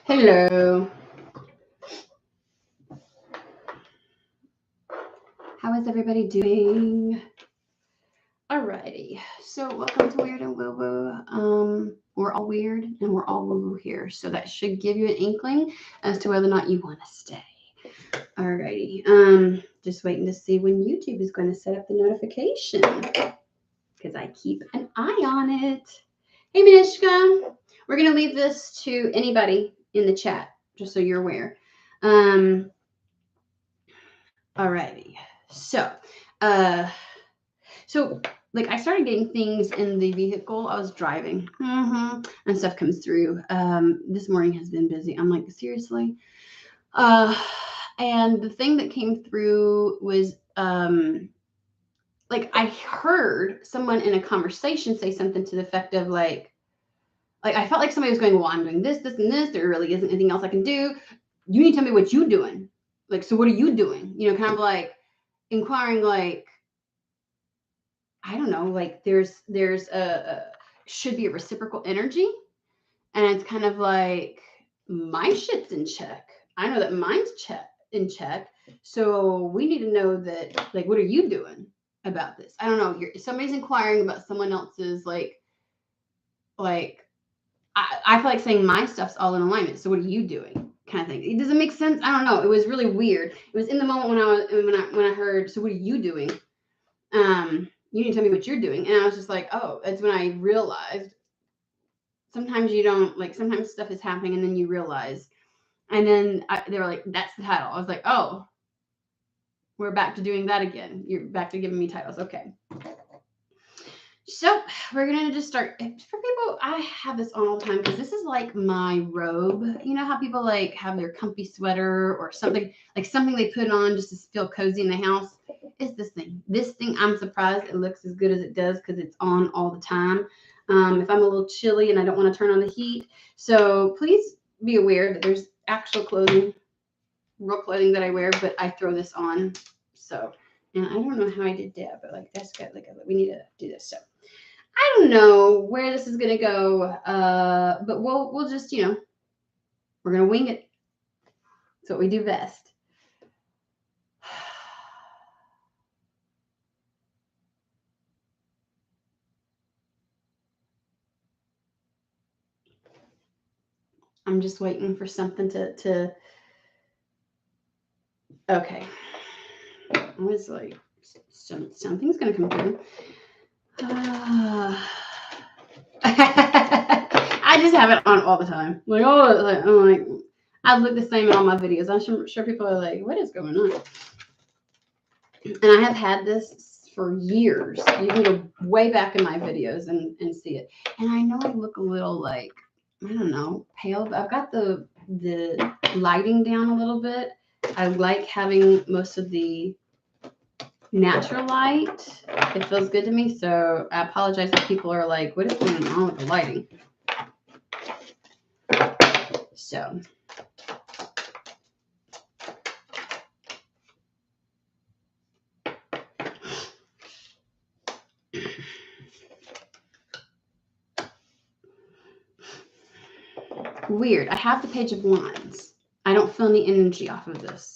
Hello. How is everybody doing? Alrighty. So welcome to Weird and Woo Woo. We're all weird and we're all woo woo here. So that should give you an inkling as to whether or not you want to stay. Alrighty. Just waiting to see when YouTube is going to set up the notification. Because I keep an eye on it. Hey Minishka. We're gonna leave this to anybody in the chat, just so you're aware. Alrighty. So, like I started getting things in the vehicle. I was driving, and stuff comes through. This morning has been busy. I'm like, seriously? And the thing that came through was, like I heard someone in a conversation say something to the effect of like I felt like somebody was going, well, I'm doing this, this, and this. There really isn't anything else I can do. You need to tell me what you're doing. Like, so what are you doing? You know, kind of like inquiring, like, I don't know, like there's a should be a reciprocal energy. And it's kind of like my shit's in check. I know that mine's in check. So we need to know that, like, what are you doing about this? I don't know. Somebody's inquiring about someone else's, like I feel like saying my stuff's all in alignment. So what are you doing? Kind of thing. It doesn't make sense. I don't know. It was really weird. It was in the moment when I heard, so what are you doing? You need to tell me what you're doing. And I was just like, oh, it's when I realized sometimes you don't, like, sometimes stuff is happening and then you realize. And then they were like, that's the title. I was like, oh, we're back to doing that again. You're back to giving me titles. Okay. So we're going to just start. For people, I have this on all the time because this is like my robe. You know how people like have their comfy sweater or something, like something they put on just to feel cozy in the house? It's this thing. This thing, I'm surprised it looks as good as it does because it's on all the time. If I'm a little chilly and I don't want to turn on the heat. So please be aware that there's actual clothing, real clothing that I wear, but I throw this on. So, and I don't know how I did that, but like that's good. Like we need to do this. So I don't know where this is going to go, but we'll just, you know, we're going to wing it. That's what we do best. I'm just waiting for something to okay. I was like, something's going to come through. I just have it on all the time. Like, oh, I'm like, I look the same in all my videos. I'm sure people are like, what is going on? And I have had this for years. You can go way back in my videos and see it. And I know I look a little like, I don't know, pale. But I've got the lighting down a little bit. I like having most of the natural light. It feels good to me. So I apologize if people are like, what is going on with the lighting? So weird. I have the Page of Wands. I don't feel any energy off of this.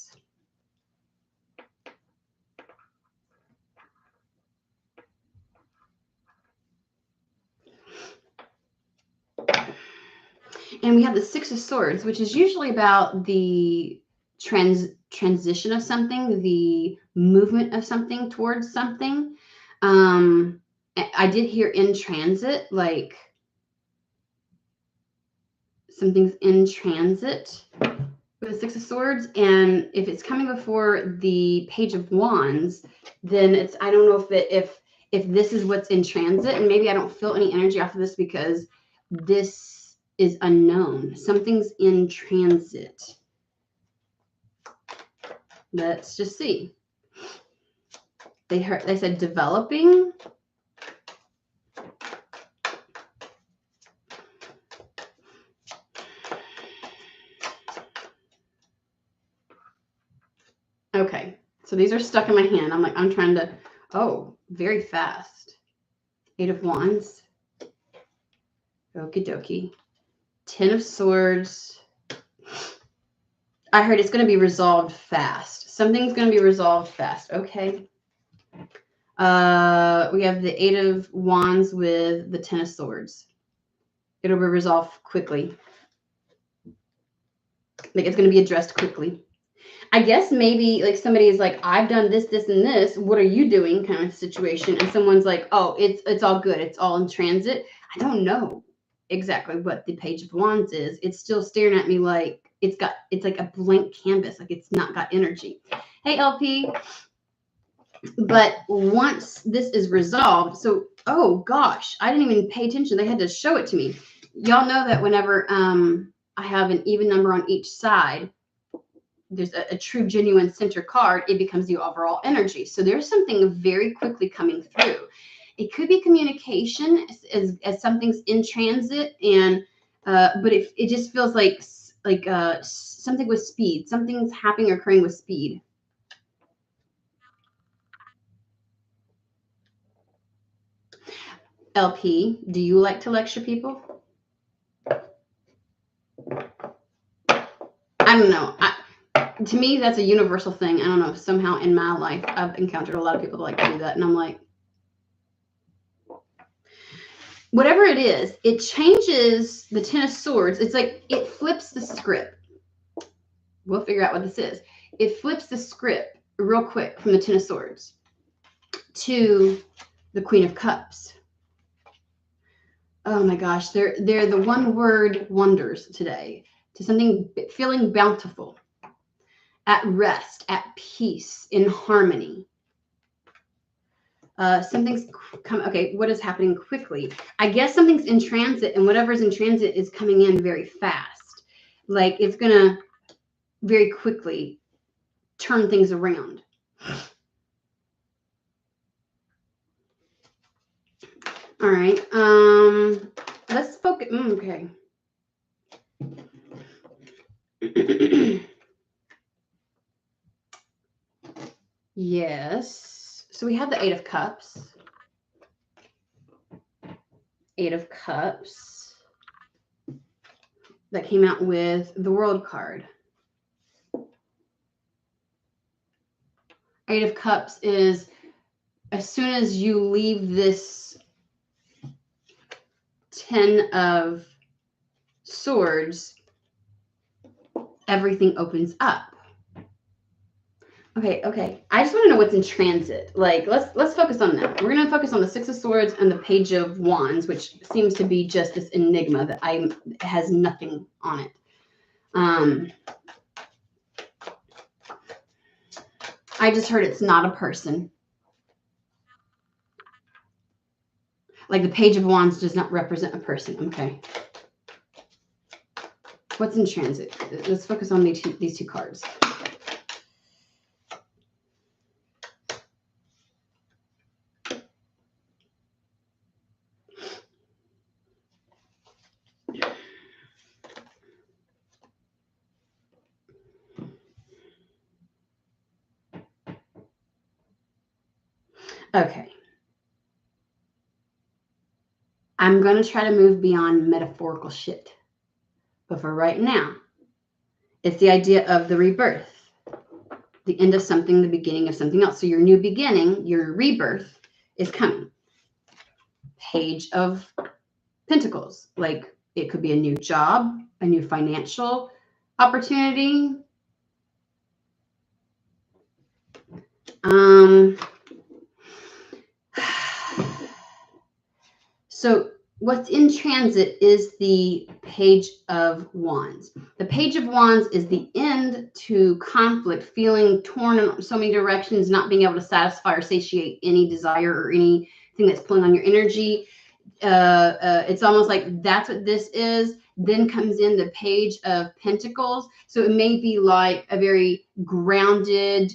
And we have the Six of Swords, which is usually about the transition of something, the movement of something towards something. I did hear in transit, like something's in transit with the Six of Swords. And if it's coming before the Page of Wands, then it's, I don't know if this is what's in transit, and maybe I don't feel any energy off of this because this is unknown. Something's in transit. Let's just see. They said developing. Okay, so these are stuck in my hand. I'm trying to, oh, very fast. Eight of Wands. Okie dokie. 10 of Swords. I heard it's going to be resolved fast. Something's going to be resolved fast. Okay. We have the 8 of Wands with the 10 of Swords. It'll be resolved quickly. Like it's going to be addressed quickly. I guess maybe like somebody is like, I've done this, this, and this. What are you doing? Kind of situation. And someone's like, oh, it's all good. It's all in transit. I don't know exactly what the Page of Wands is. It's still staring at me like it's like a blank canvas. Like it's not got energy. Hey, LP. But once this is resolved, so, oh gosh, I didn't even pay attention. They had to show it to me. Y'all know that whenever I have an even number on each side, there's a true, genuine center card, it becomes the overall energy. So there's something very quickly coming through. It could be communication as something's in transit, and but it just feels like something with speed. Something's happening or occurring with speed. LP, do you like to lecture people? I don't know. To me, that's a universal thing. I don't know. Somehow in my life, I've encountered a lot of people that like to do that. And I'm like, whatever it is, it changes the 10 of Swords. It's like it flips the script. We'll figure out what this is. It flips the script real quick from the 10 of Swords to the Queen of Cups. Oh my gosh, they're the one word wonders today, to something feeling bountiful, at rest, at peace, in harmony. Something's come. Okay, what is happening quickly? I guess something's in transit, and whatever's in transit is coming in very fast. Like it's gonna very quickly turn things around. All right. Let's focus. Okay. Yes. So we have the 8 of Cups. 8 of Cups. That came out with the World card. 8 of Cups is as soon as you leave this 10 of Swords, everything opens up. Okay. I just want to know what's in transit. Like, let's focus on that. We're going to focus on the 6 of Swords and the Page of Wands, which seems to be just this enigma that has nothing on it. I just heard it's not a person. Like the Page of Wands does not represent a person. Okay. What's in transit? Let's focus on these two cards. Okay. I'm going to try to move beyond metaphorical shit. But for right now, it's the idea of the rebirth, the end of something, the beginning of something else. So your new beginning, your rebirth is coming. Page of Pentacles. Like it could be a new job, a new financial opportunity. So what's in transit is the Page of Wands. The Page of Wands is the end to conflict, feeling torn in so many directions, not being able to satisfy or satiate any desire or anything that's pulling on your energy. It's almost like that's what this is. Then comes in the Page of Pentacles. So it may be like a very grounded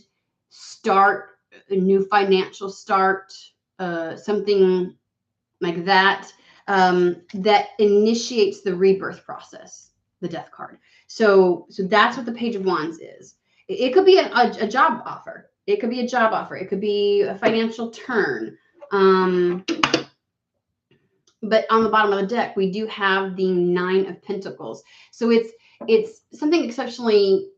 start, a new financial start, something like that, that initiates the rebirth process, the Death card. So that's what the Page of Wands is. It could be a job offer. It could be a job offer. It could be a financial turn. But on the bottom of the deck, we do have the 9 of Pentacles. So it's something exceptionally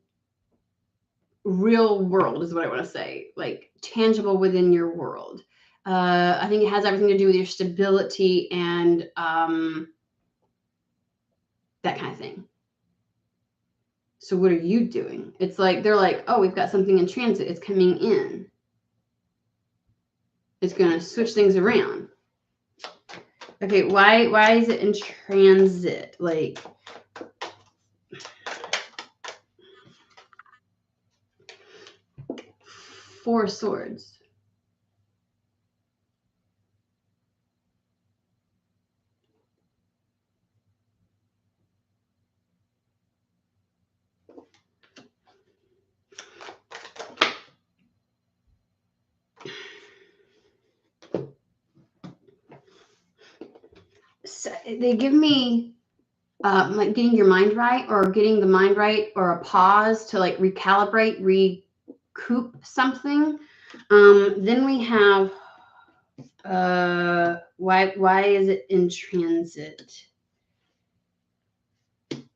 real world is what I want to say, like tangible within your world. I think it has everything to do with your stability and that kind of thing. So what are you doing? It's like they're like, oh, we've got something in transit. It's coming in. It's going to switch things around. Okay, why is it in transit? Like, Four of Swords. So they give me like getting your mind right, or getting the mind right, or a pause to like recalibrate, recoup something. Then we have why is it in transit?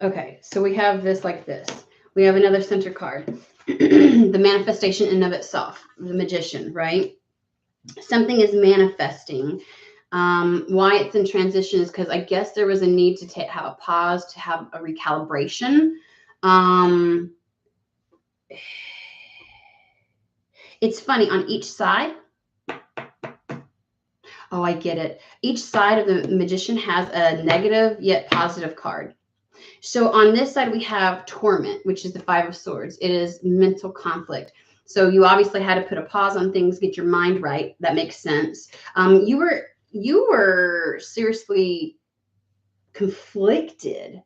Okay, so we have this like this. We have another center card. The manifestation in of itself, the Magician, right? Something is manifesting. Why it's in transition is because I guess there was a need to have a pause, to have a recalibration. It's funny, on each side. Oh, I get it. Each side of the Magician has a negative yet positive card. So on this side, we have Torment, which is the Five of Swords. It is mental conflict. So you obviously had to put a pause on things, get your mind right. That makes sense. You were seriously conflicted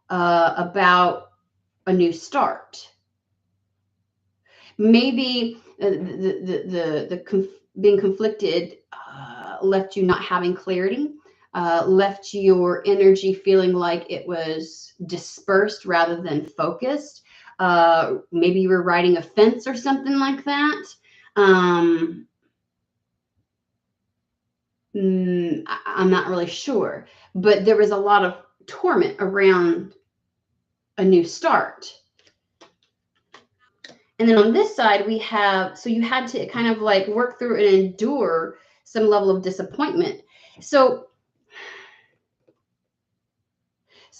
about a new start. Maybe being conflicted left you not having clarity. Left your energy feeling like it was dispersed rather than focused. Maybe you were riding a fence or something like that. I'm not really sure, but there was a lot of torment around a new start. And then on this side, we have, so you had to kind of like work through and endure some level of disappointment. So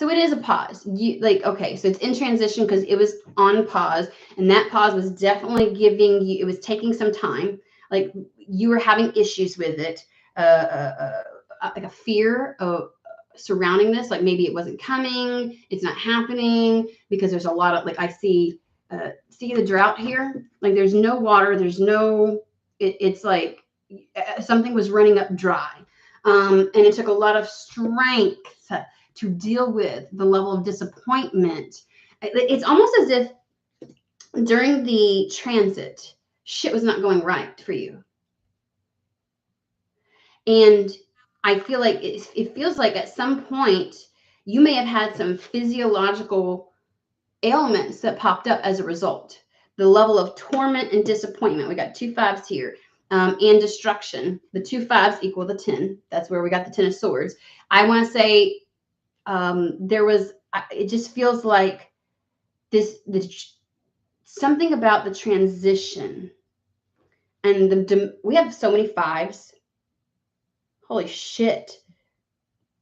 it is a pause. Okay, so it's in transition because it was on pause, and that pause was definitely giving you, it was taking some time. Like you were having issues with it, like a fear of surrounding this, like maybe it wasn't coming, it's not happening, because there's a lot of, like I see the drought here, like there's no water, there's no, it's like something was running up dry. And it took a lot of strength to deal with the level of disappointment. It's almost as if during the transit, shit was not going right for you. And I feel like it feels like at some point you may have had some physiological ailments that popped up as a result. The level of torment and disappointment. We got 2 5s here. And destruction. The 2 5s equal the 10. That's where we got the 10 of Swords. I want to say there was, it just feels like something about the transition. And we have so many 5s. Holy shit.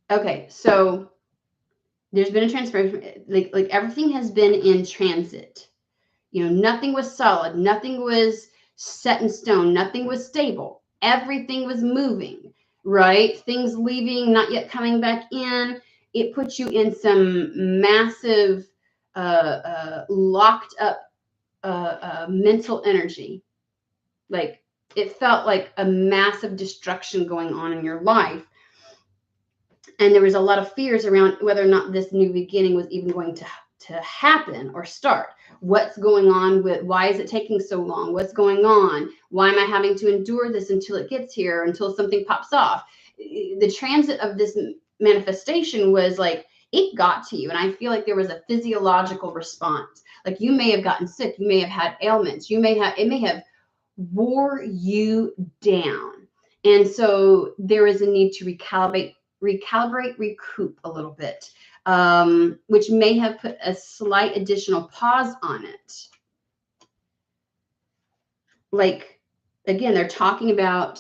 Okay, so there's been a transformation. Like everything has been in transit. You know, nothing was solid. Nothing was set in stone. Nothing was stable. Everything was moving, right? Things leaving, not yet coming back in. It puts you in some massive, locked up mental energy. Like it felt like a massive destruction going on in your life. And there was a lot of fears around whether or not this new beginning was even going to happen or start. What's going on with, why is it taking so long? What's going on? Why am I having to endure this until it gets here, until something pops off? The transit of this manifestation was like, it got to you. And I feel like there was a physiological response. Like you may have gotten sick. You may have had ailments. It may have wore you down. And so there is a need to recalibrate recalibrate, recoup a little bit, which may have put a slight additional pause on it. Like, again, they're talking about,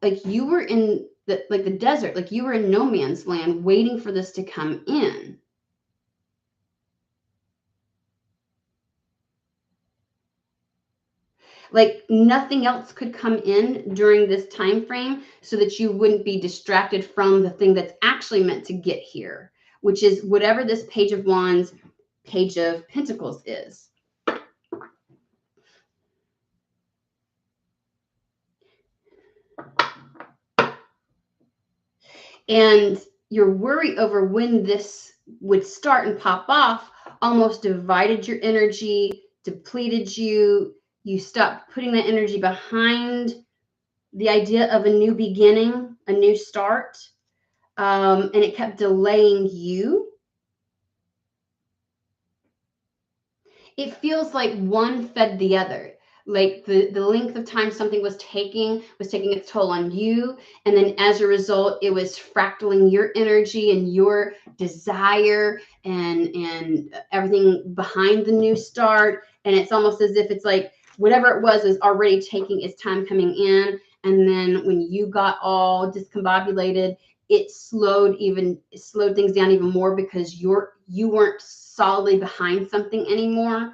like, you were in the desert, like you were in no man's land waiting for this to come in. Like nothing else could come in during this time frame so that you wouldn't be distracted from the thing that's actually meant to get here, which is whatever this Page of Wands, Page of Pentacles is. And your worry over when this would start and pop off almost divided your energy, depleted you. You stopped putting that energy behind the idea of a new beginning, a new start, and it kept delaying you. It feels like one fed the other. Like the length of time something was taking its toll on you. And then as a result, it was fractaling your energy and your desire and everything behind the new start. And it's almost as if it's like whatever it was already taking its time coming in. And then when you got all discombobulated, it slowed things down even more because you weren't solidly behind something anymore.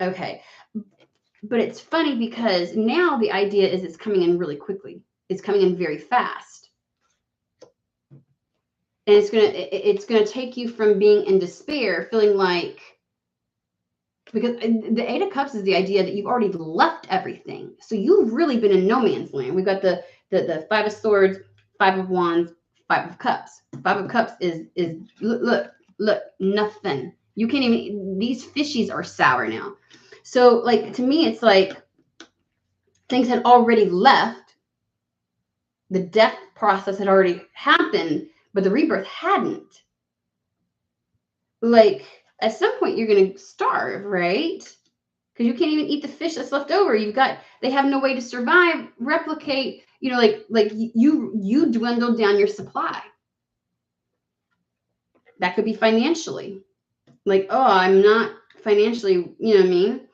Okay. But it's funny because now the idea is it's coming in really quickly. It's coming in very fast. And it's gonna take you from being in despair, feeling like, because the Eight of Cups is the idea that you've already left everything. So you've really been in no man's land. We've got the Five of Swords, Five of Wands, Five of Cups. Five of Cups is look, nothing. You can't even, these fishies are sour now. So like, to me, it's like things had already left. The death process had already happened, but the rebirth hadn't. Like, at some point you're going to starve, right? Because you can't even eat the fish that's left over. They have no way to survive, replicate, like you dwindled down your supply. That could be financially. Like, oh, I'm not financially, you know what I mean?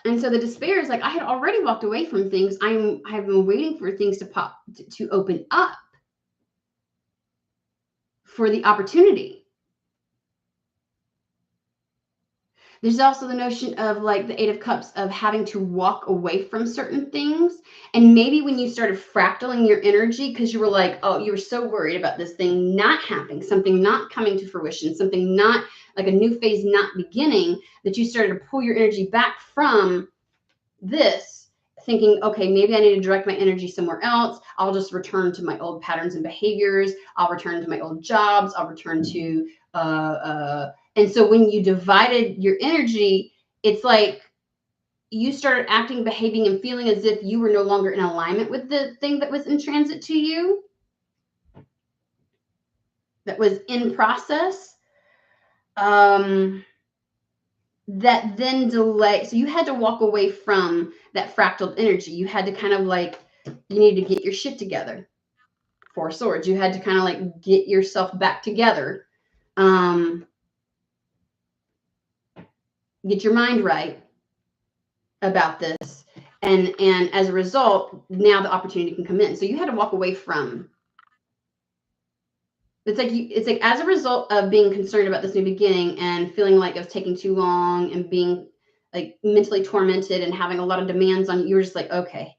And so the despair is like, I had already walked away from things. I have been waiting for things to open up for the opportunity. There's also the notion of like the Eight of Cups of having to walk away from certain things. And maybe when you started fractaling your energy because you were like, oh, you were so worried about this thing not happening, something not coming to fruition, something not like a new phase not beginning, that you started to pull your energy back from this, thinking, okay, maybe I need to direct my energy somewhere else. I'll just return to my old patterns and behaviors. I'll return to my old jobs. I'll return to and so when you divided your energy, it's like you started acting, behaving, and feeling as if you were no longer in alignment with the thing that was in transit to you, that was in process, that then delay. So you had to walk away from that fractal energy. You had to kind of like, you need to get your shit together. Four Swords. You had to kind of like get yourself back together. Get your mind right about this, and as a result, now the opportunity can come in. So you had to walk away from. It's like as a result of being concerned about this new beginning and feeling like it was taking too long and being like mentally tormented and having a lot of demands on you, you were just like, okay,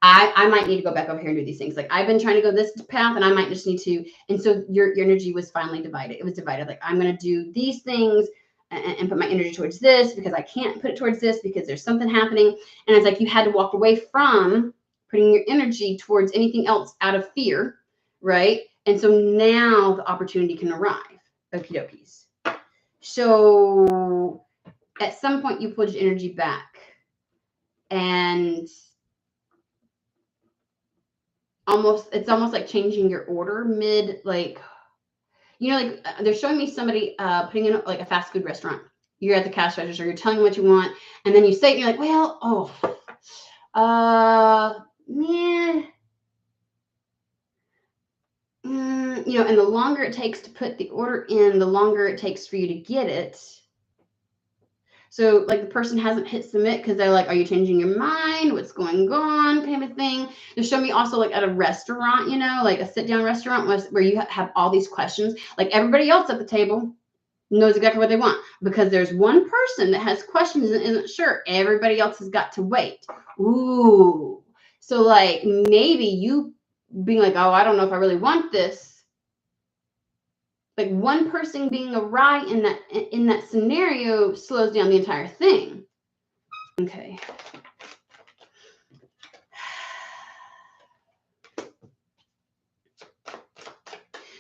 I might need to go back over here and do these things. Like, I've been trying to go this path and I might just need to. And so your energy was finally divided. It was divided. Like, I'm going to do these things and put my energy towards this because I can't put it towards this because there's something happening. And it's like you had to walk away from putting your energy towards anything else out of fear, right? And so now the opportunity can arrive. Okie dokies. So at some point you pulled your energy back, and it's almost like changing your order mid, like, like they're showing me somebody putting in like a fast food restaurant. You're at the cash register, you're telling them what you want, and then you say it, and you're like, well, man, you know, and the longer it takes to put the order in, the longer it takes for you to get it. So, like, the person hasn't hit submit because they're like, are you changing your mind? What's going on? Kind of thing. They show me also, like, at a restaurant, you know, like a sit down restaurant where you have all these questions. Like, everybody else at the table knows exactly what they want because there's one person that has questions and isn't sure. Everybody else has got to wait. Ooh. So, like, maybe you being like, oh, I don't know if I really want this. Like, one person being awry in that scenario slows down the entire thing. Okay.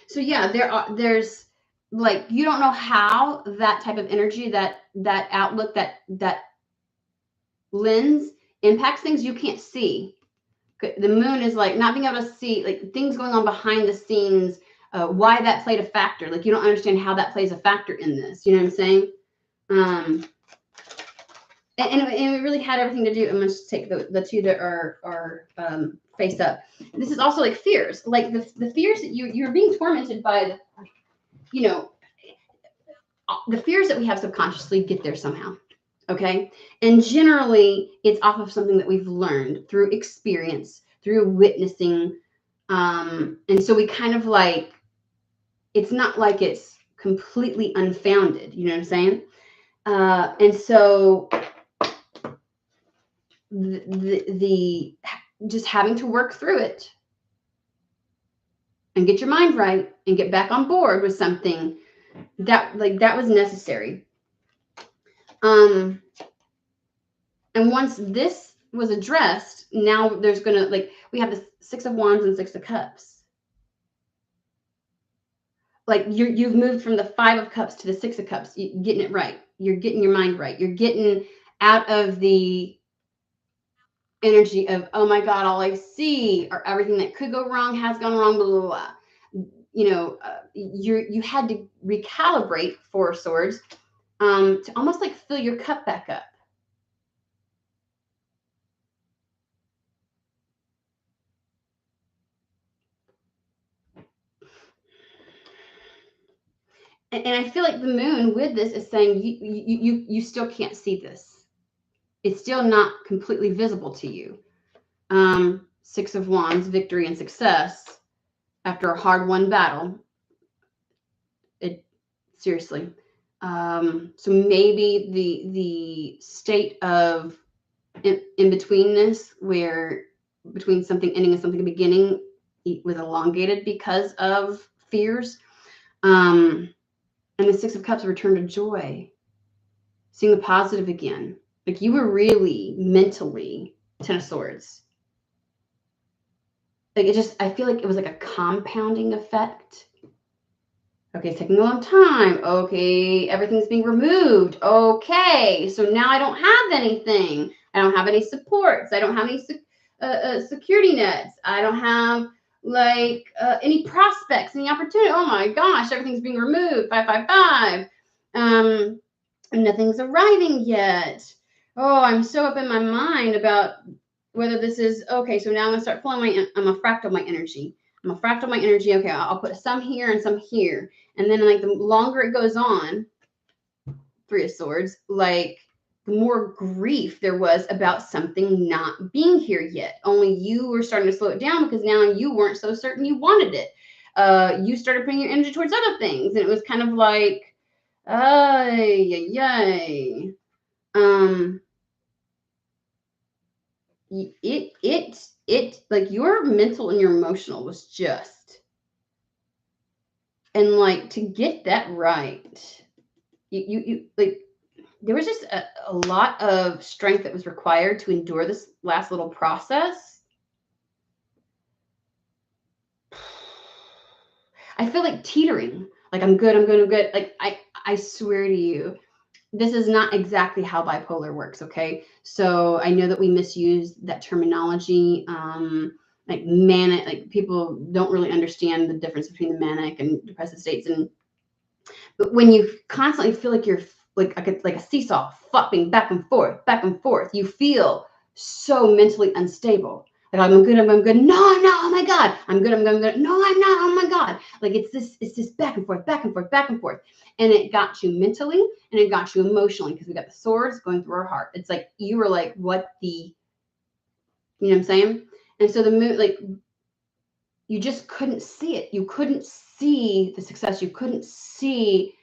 So yeah, there's like, you don't know how that type of energy, that outlook, that lens impacts things you can't see. The moon is like not being able to see, like, things going on behind the scenes, why that played a factor. Like, you don't understand how that plays a factor in this. You know what I'm saying? And it really had everything to do. I'm going to take the two that are face up. This is also like fears, like the fears that you're being tormented by, you know, the fears that we have subconsciously get there somehow. Okay. And generally it's off of something that we've learned through experience, through witnessing. And so we kind of like, it's not like it's completely unfounded. You know what I'm saying? And so the just having to work through it and get your mind right and get back on board with something that was necessary. And once this was addressed, now there's gonna, like, we have the Six of Wands and Six of Cups. Like, you've moved from the Five of Cups to the Six of Cups. You're getting it right. You're getting your mind right. You're getting out of the energy of, oh my God, all I see, or everything that could go wrong has gone wrong, blah, blah, blah. You know, you had to recalibrate, Four of Swords, to almost like fill your cup back up. And I feel like the moon with this is saying you still can't see this. It's still not completely visible to you. Six of Wands, victory and success after a hard-won battle. Seriously. So maybe the state of in-betweenness, where between something ending and something beginning, was elongated because of fears. And the Six of Cups returned to joy, seeing the positive again. Like, you were really mentally Ten of Swords. Like, I feel like it was like a compounding effect. Okay, it's taking a long time. Okay, everything's being removed. Okay, so now I don't have anything. I don't have any supports. I don't have any security nets. I don't have like any prospects, any opportunity. Oh my gosh, everything's being removed. 555. Nothing's arriving yet. Oh, I'm so up in my mind about whether this is okay. So now I'm gonna start pulling I'm gonna fractal my energy. I'm gonna fractal my energy. Okay, I'll put some here and some here. And then, like, the longer it goes on, Three of Swords, like, the more grief there was about something not being here yet. Only you were starting to slow it down because now you weren't so certain you wanted it. You started putting your energy towards other things, and it was kind of like, yay. It like, your mental and your emotional was just, and like, to get that right, you like, there was just a lot of strength that was required to endure this last little process. I feel like teetering, like, I'm good. Like, I swear to you, this is not exactly how bipolar works. Okay. So I know that we misuse that terminology. Like manic, like, people don't really understand the difference between the manic and depressive states. But when you constantly feel like you're like a seesaw, flopping back and forth, you feel so mentally unstable. Like, I'm good, I'm good. No, I'm not. Oh my God. I'm good, I'm good, I'm good. No, I'm not. Oh my God. Like it's this back and forth, back and forth, back and forth. And it got you mentally and it got you emotionally because we got the swords going through our heart. It's like you were like, what the, you know what I'm saying? And so the moon, like, you just couldn't see it. You couldn't see the success. You couldn't see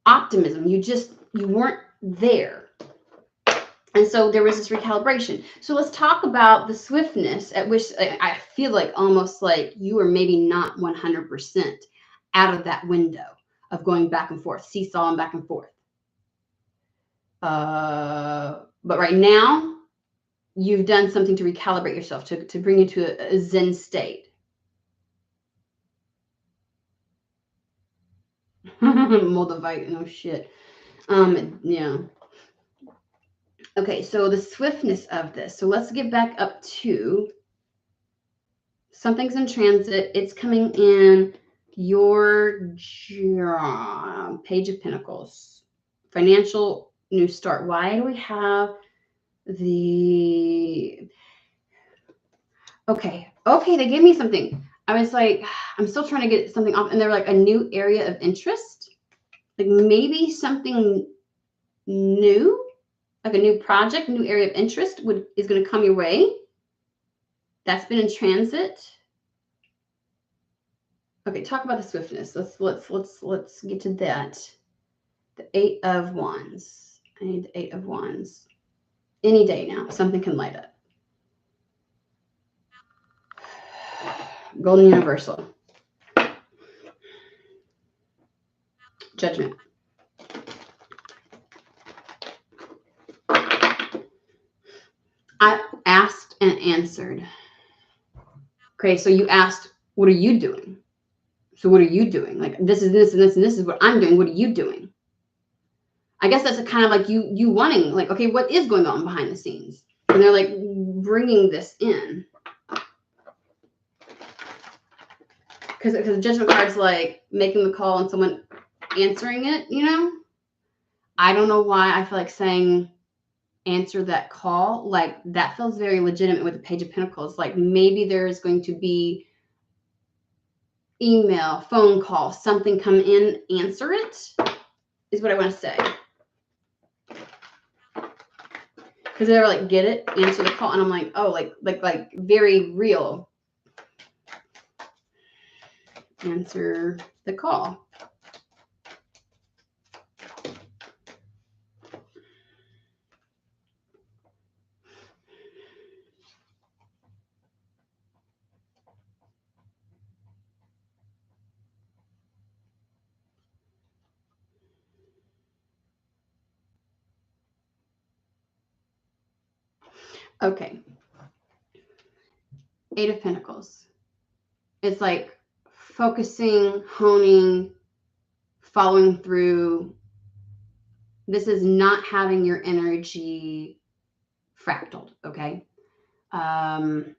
optimism. You weren't there. And so there was this recalibration. So let's talk about the swiftness at which I feel like almost like you were maybe not 100% out of that window of going back and forth, seesaw and back and forth. But right now, you've done something to recalibrate yourself, to bring you to a Zen state. Moldavite, no shit. Yeah. Okay, so the swiftness of this. So let's get back up to something's in transit. It's coming in your job, Page of Pentacles, financial new start. Why do we have the... Okay, they gave me something. I was like, I'm still trying to get something off, and they're like a new area of interest, like maybe something new, like a new project, new area of interest is going to come your way. That's been in transit. Okay, talk about the swiftness. Let's get to that. The 8 of Wands. I need the 8 of Wands. Any day now, something can light up. Golden Universal. Judgment. I asked and answered. Okay, so you asked, what are you doing? So what are you doing? Like this is this and this and this is what I'm doing. What are you doing? I guess that's a kind of like you wanting, like, okay, what is going on behind the scenes? And they're like bringing this in. Because the judgment card's like making the call and someone answering it, you know? I don't know why I feel like saying answer that call. Like that feels very legitimate with the Page of Pentacles. Like maybe there's going to be email, phone call, something come in, answer it, is what I want to say. Because they're like, get it, answer the call. And I'm like, oh, like very real. Answer the call. Okay. 8 of Pentacles. It's like focusing, honing, following through. This is not having your energy fractaled, okay? The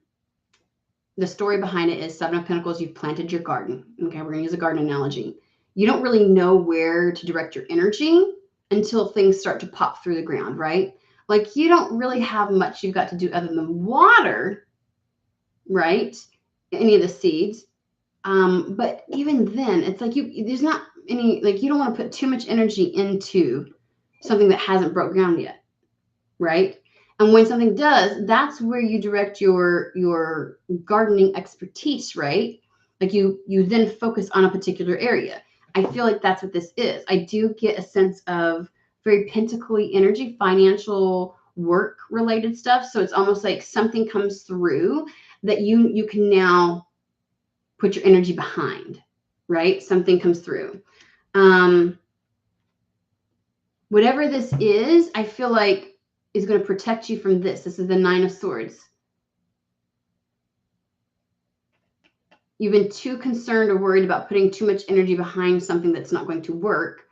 story behind it is 7 of Pentacles, you've planted your garden. Okay, we're going to use a garden analogy. You don't really know where to direct your energy until things start to pop through the ground, right? Like you don't really have much you've got to do other than water, right? Any of the seeds. But even then, it's like there's not any, like you don't want to put too much energy into something that hasn't broke ground yet, right? And when something does, that's where you direct your gardening expertise, right? Like you then focus on a particular area. I feel like that's what this is. I do get a sense of very pentacly energy, financial work related stuff. So it's almost like something comes through that you can now put your energy behind, right? Something comes through. Whatever this is, I feel like is going to protect you from this. This is the 9 of Swords. You've been too concerned or worried about putting too much energy behind something that's not going to work.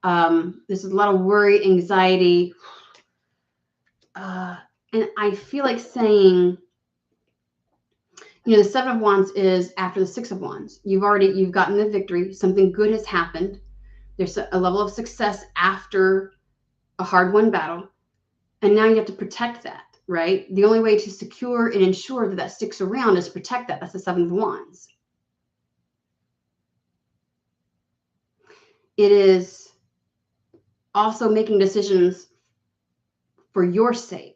There's a lot of worry, anxiety. And I feel like saying, the 7 of Wands is after the 6 of Wands. You've gotten the victory. Something good has happened. There's a level of success after a hard-won battle. And now you have to protect that. right? The only way to secure and ensure that that sticks around is to protect that. That's the Seven of Wands. It is also making decisions for your sake.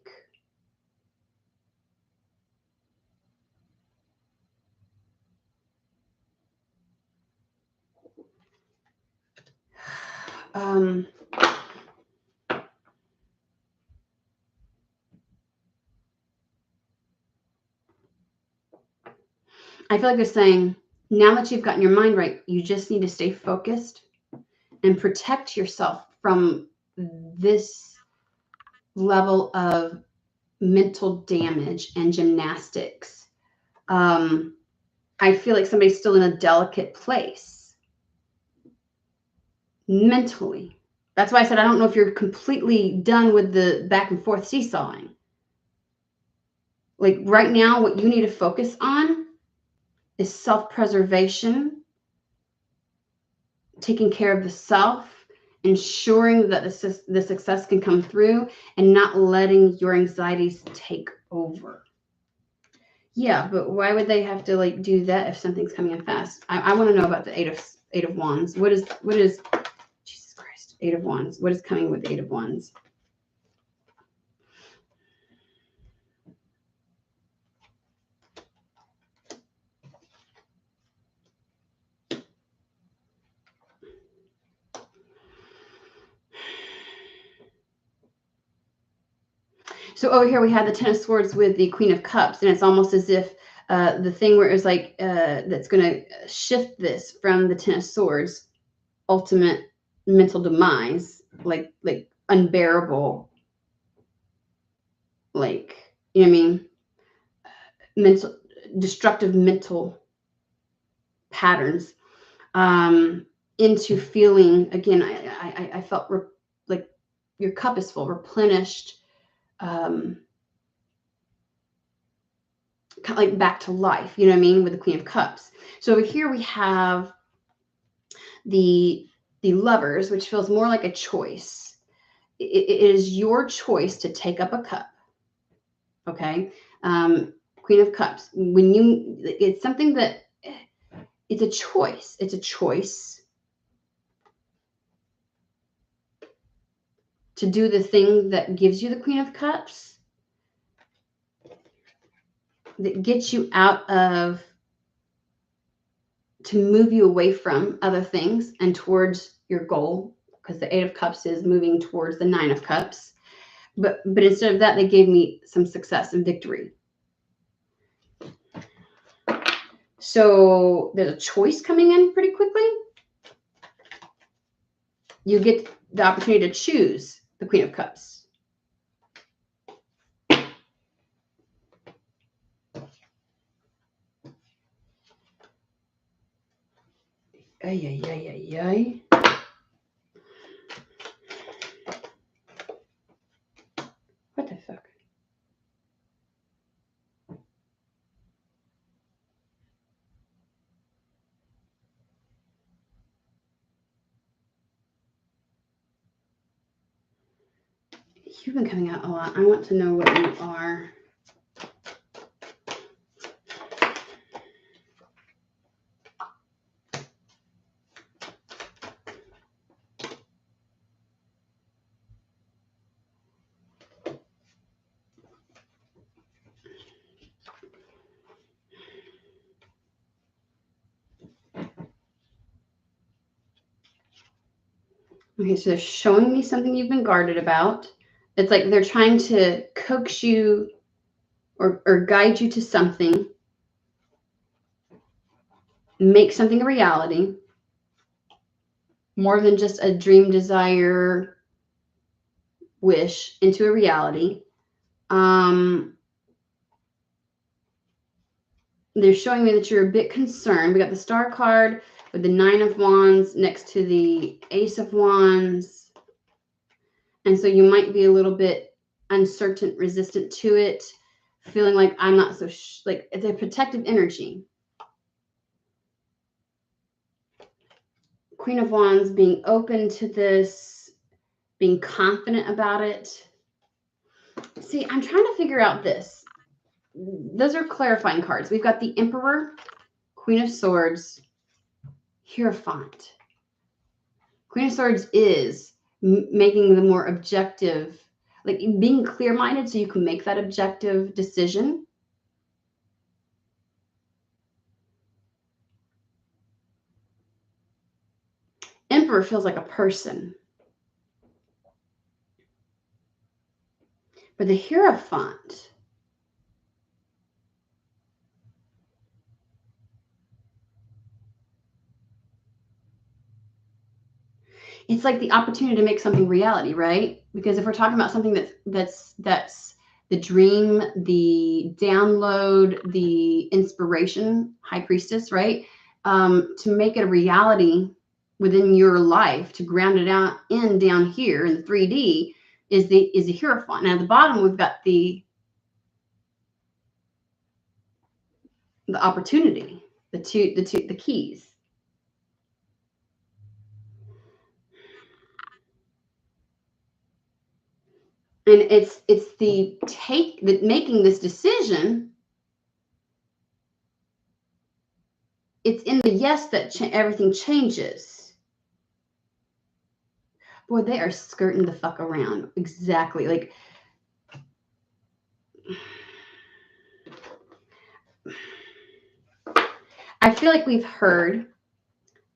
I feel like they're saying, now that you've gotten your mind right, you just need to stay focused and protect yourself from this level of mental damage and gymnastics. I feel like somebody's still in a delicate place mentally. That's why I said I don't know if you're completely done with the back and forth seesawing. Like right now, what you need to focus on is self-preservation, taking care of the self, ensuring that the success can come through, and not letting your anxieties take over. Yeah, but why would they have to like do that if something's coming in fast? I want to know about the Eight of Wands. What is Jesus Christ, Eight of Wands? What is coming with the Eight of Wands? So over here we have the Ten of Swords with the Queen of Cups, and it's almost as if the thing where it's like that's going to shift this from the Ten of Swords, ultimate mental demise, like unbearable, like, you know what I mean, mental destructive mental patterns, into feeling again. I felt like your cup is full, replenished. Kind of like back to life, you know what I mean, with the Queen of Cups. So over here we have the Lovers, which feels more like a choice. It is your choice to take up a cup. Okay, Queen of Cups. It's something that it's a choice. It's a choice to do the thing that gives you the Queen of Cups, that gets you out of, to move you away from other things and towards your goal, because the Eight of Cups is moving towards the Nine of Cups. But instead of that, they gave me some success and victory. So there's a choice coming in pretty quickly. You get the opportunity to choose the Queen of Cups. Ay, ay, ay, ay, ay. What the fuck? You've been coming out a lot. I want to know what you are. Okay, so they're showing me something you've been guarded about. It's like they're trying to coax you or guide you to something, make something a reality, more than just a dream, desire, wish, into a reality. They're showing me that you're a bit concerned. We got the Star card with the Nine of Wands next to the Ace of Wands. And so you might be a little bit uncertain, resistant to it, feeling like I'm not so, like it's a protective energy. Queen of Wands, being open to this, being confident about it. See, I'm trying to figure out this. Those are clarifying cards. We've got the Emperor, Queen of Swords, Hierophant. Queen of Swords is making the more objective, like being clear-minded so you can make that objective decision. Emperor feels like a person. But the Hierophant, it's like the opportunity to make something reality, right? Because if we're talking about something that's the dream, the download, the inspiration, High Priestess, right? To make it a reality within your life, to ground it out in down here in the 3D is a Hierophant. Now at the bottom we've got the opportunity, the keys. And it's the making this decision. It's in the yes that everything changes. Boy, they are skirting the fuck around. Exactly. Like, I feel like we've heard,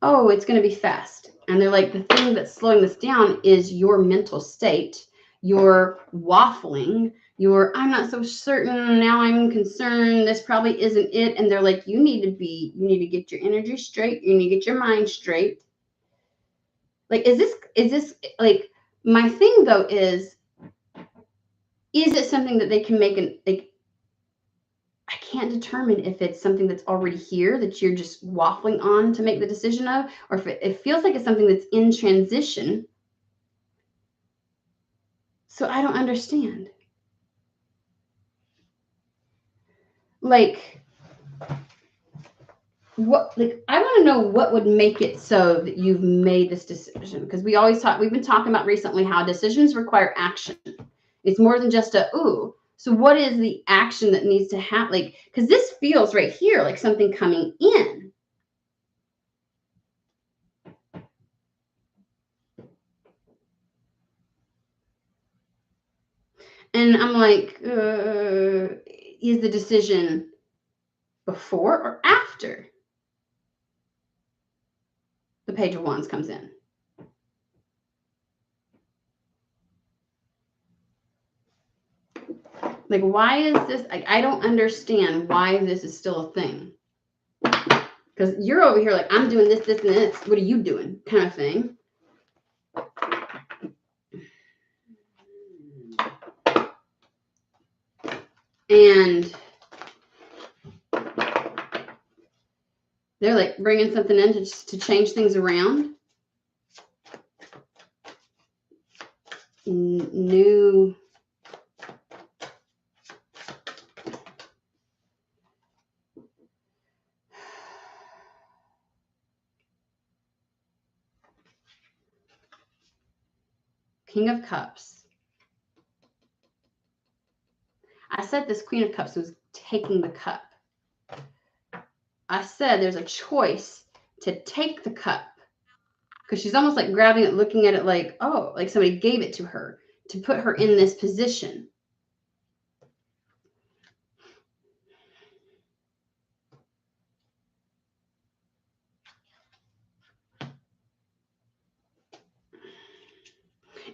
oh, it's going to be fast. And they're like, the thing that's slowing this down is your mental state, your waffling, your, I'm not so certain, now I'm concerned, this probably isn't it. And they're like, you need to get your energy straight. You need to get your mind straight. Like, is this like, my thing though is it something that they can make like, I can't determine if it's something that's already here that you're just waffling on to make the decision of, or if it feels like it's something that's in transition. So I don't understand. Like, what, like, I want to know what would make it so that you've made this decision. Because we've been talking about recently how decisions require action. It's more than just ooh. So what is the action that needs to happen? Like, because this feels right here like something coming in. And I'm like, is the decision before or after the Page of Wands comes in? Like, why is this? Like, I don't understand why this is still a thing. Because you're over here like, I'm doing this, this, and this. What are you doing? Kind of thing. And they're like bringing something in to change things around. New. King of Cups. I said this Queen of Cups was taking the cup. I said there's a choice to take the cup. Because she's almost like grabbing it, looking at it like, oh, like somebody gave it to her to put her in this position.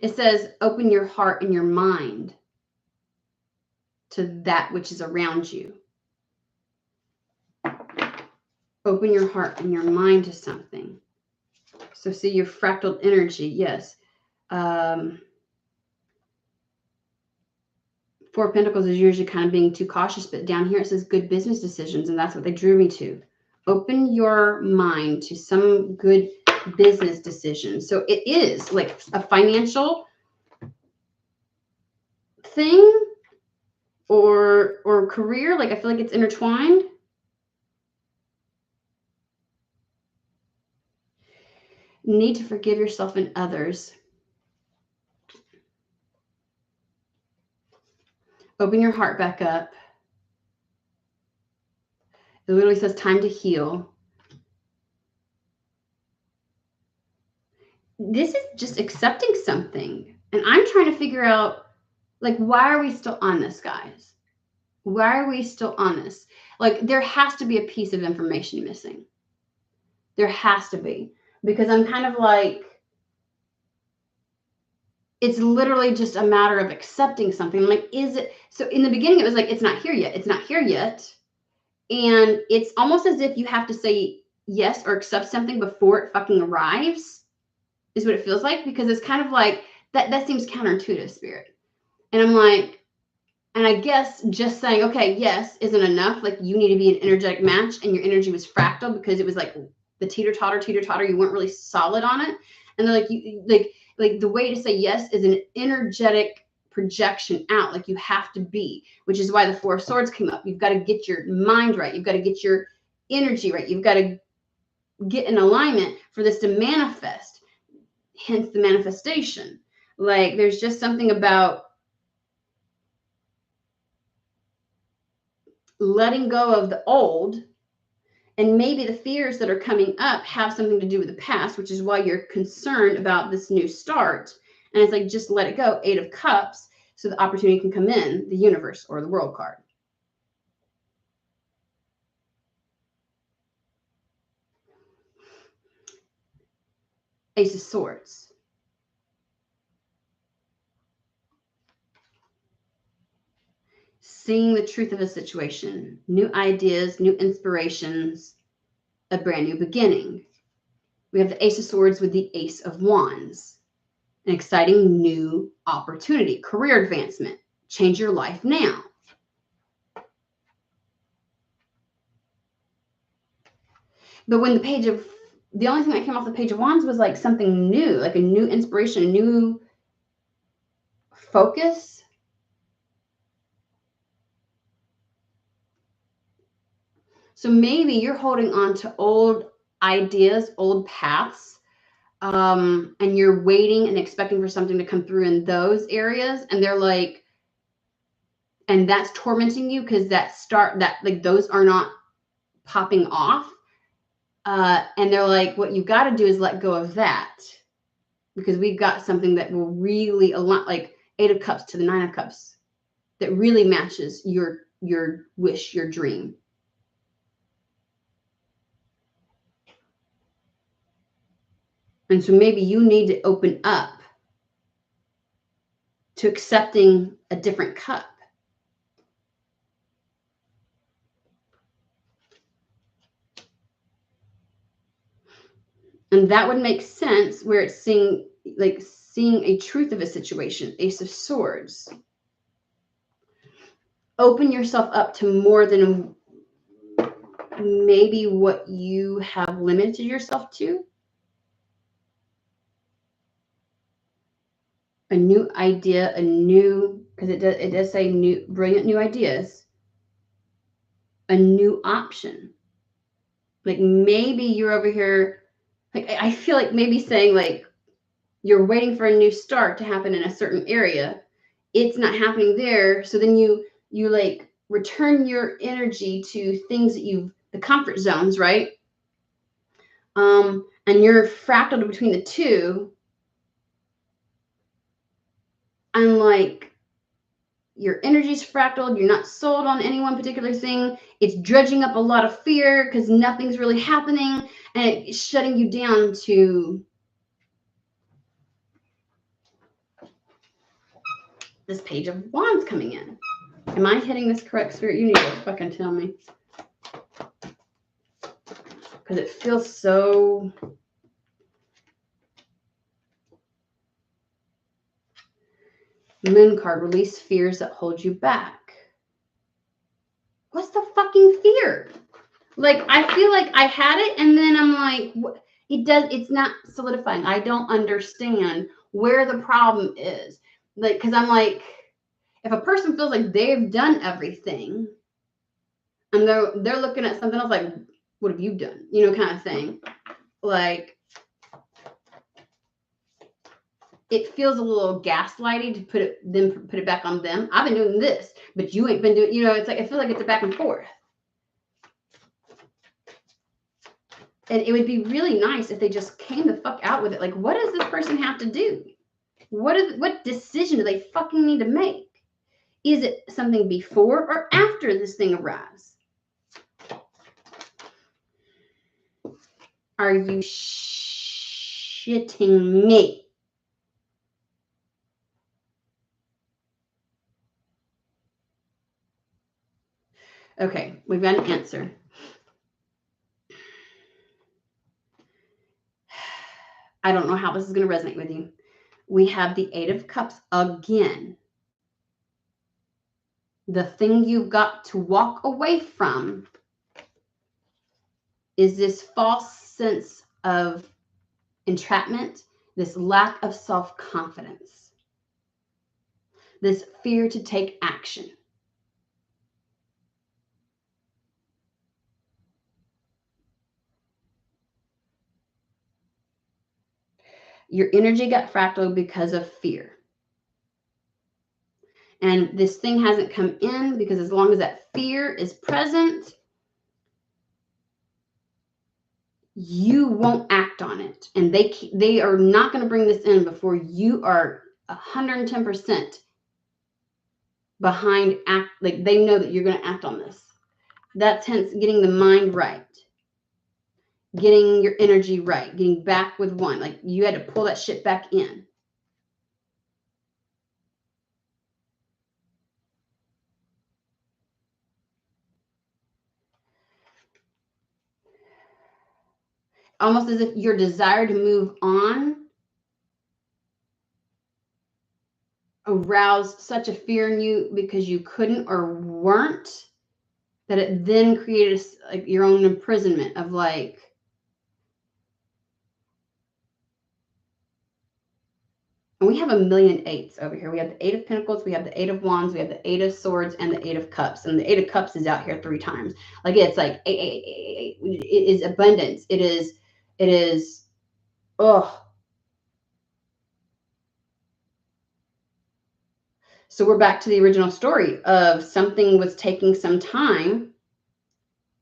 It says, open your heart and your mind to that which is around you. Open your heart and your mind to something. So see your fractal energy, yes. Four of Pentacles is usually kind of being too cautious, but down here it says good business decisions, and that's what they drew me to. Open your mind to some good business decision. So it is like a financial thing or career. Like, I feel like it's intertwined. Need to forgive yourself and others. Open your heart back up. It literally says time to heal. This is just accepting something. And I'm trying to figure out, like, why are we still on this, guys? Why are we still on this? Like, there has to be a piece of information missing. There has to be. Because I'm kind of like, it's literally just a matter of accepting something. I'm like, is it? So in the beginning, it was like, it's not here yet. It's not here yet. And it's almost as if you have to say yes or accept something before it fucking arrives, is what it feels like. Because it's kind of like, that seems counterintuitive, Spirit. And I'm like, and I guess just saying, okay, yes, isn't enough. Like, you need to be an energetic match, and your energy was fractal because it was like the teeter-totter. You weren't really solid on it. And they're like, you like the way to say yes is an energetic projection out. Like, you have to be, which is why the Four of Swords came up. You've got to get your mind right. You've got to get your energy right. You've got to get in alignment for this to manifest. Hence the manifestation. Like, there's just something about letting go of the old, and maybe the fears that are coming up have something to do with the past, which is why you're concerned about this new start. And it's like, just let it go. 8 of Cups, so the opportunity can come in, the universe or the world card. Ace of Swords. Seeing the truth of a situation, new ideas, new inspirations, a brand new beginning. We have the Ace of Swords with the Ace of Wands. An exciting new opportunity, career advancement, change your life now. But when the only thing that came off the Page of Wands was like something new, like a new inspiration, a new focus. So maybe you're holding on to old ideas, old paths, and you're waiting and expecting for something to come through in those areas. And they're like, and that's tormenting you because those are not popping off. And they're like, what you got to do is let go of that, because we've got something that will really align, like 8 of Cups to the 9 of Cups, that really matches your wish, your dream. And so maybe you need to open up to accepting a different cup. And that would make sense where it's seeing a truth of a situation. Ace of Swords. Open yourself up to more than maybe what you have limited yourself to. A new idea, because it does say new, brilliant new ideas. A new option. Like, maybe you're over here, like, I feel like maybe saying, like, you're waiting for a new start to happen in a certain area. It's not happening there. So then you like return your energy to things that the comfort zones, right? And you're fractaled between the two. And like, your energy's fractaled. You're not sold on any one particular thing. It's dredging up a lot of fear because nothing's really happening. And it's shutting you down to this Page of Wands coming in. Am I hitting this correct, Spirit? You need to fucking tell me. Because it feels so... Moon card, release fears that hold you back. What's the fucking fear? Like, I feel like I had it, and then I'm like, what? It's not solidifying. I don't understand where the problem is. Like, because I'm like, if a person feels like they've done everything, and they're looking at something else like, what have you done? You know, kind of thing. Like, it feels a little gaslighty to put it back on them. I've been doing this, but you ain't been doing, it's like, I feel like it's a back and forth. And it would be really nice if they just came the fuck out with it. Like, what does this person have to do? What decision do they fucking need to make? Is it something before or after this thing arrives? Are you shitting me? Okay, we've got an answer. I don't know how this is going to resonate with you. We have the Eight of Cups again. The thing you've got to walk away from is this false sense of entrapment, this lack of self-confidence, this fear to take action. Your energy got fractal because of fear. And this thing hasn't come in because as long as that fear is present, you won't act on it. And they are not going to bring this in before you are 110% behind like they know that you're going to act on this. That's hence getting the mind right. Getting your energy right, getting back with one. Like you had to pull that shit back in. Almost as if your desire to move on aroused such a fear in you because you couldn't or weren't, that it then created like your own imprisonment of like, and we have 1,000,000 eights over here. We have the Eight of Pentacles, we have the Eight of Wands, we have the Eight of Swords, and the Eight of Cups. And the Eight of Cups is out here 3 times. Like it's like eight. It is abundance. It is, oh. So we're back to the original story of something was taking some time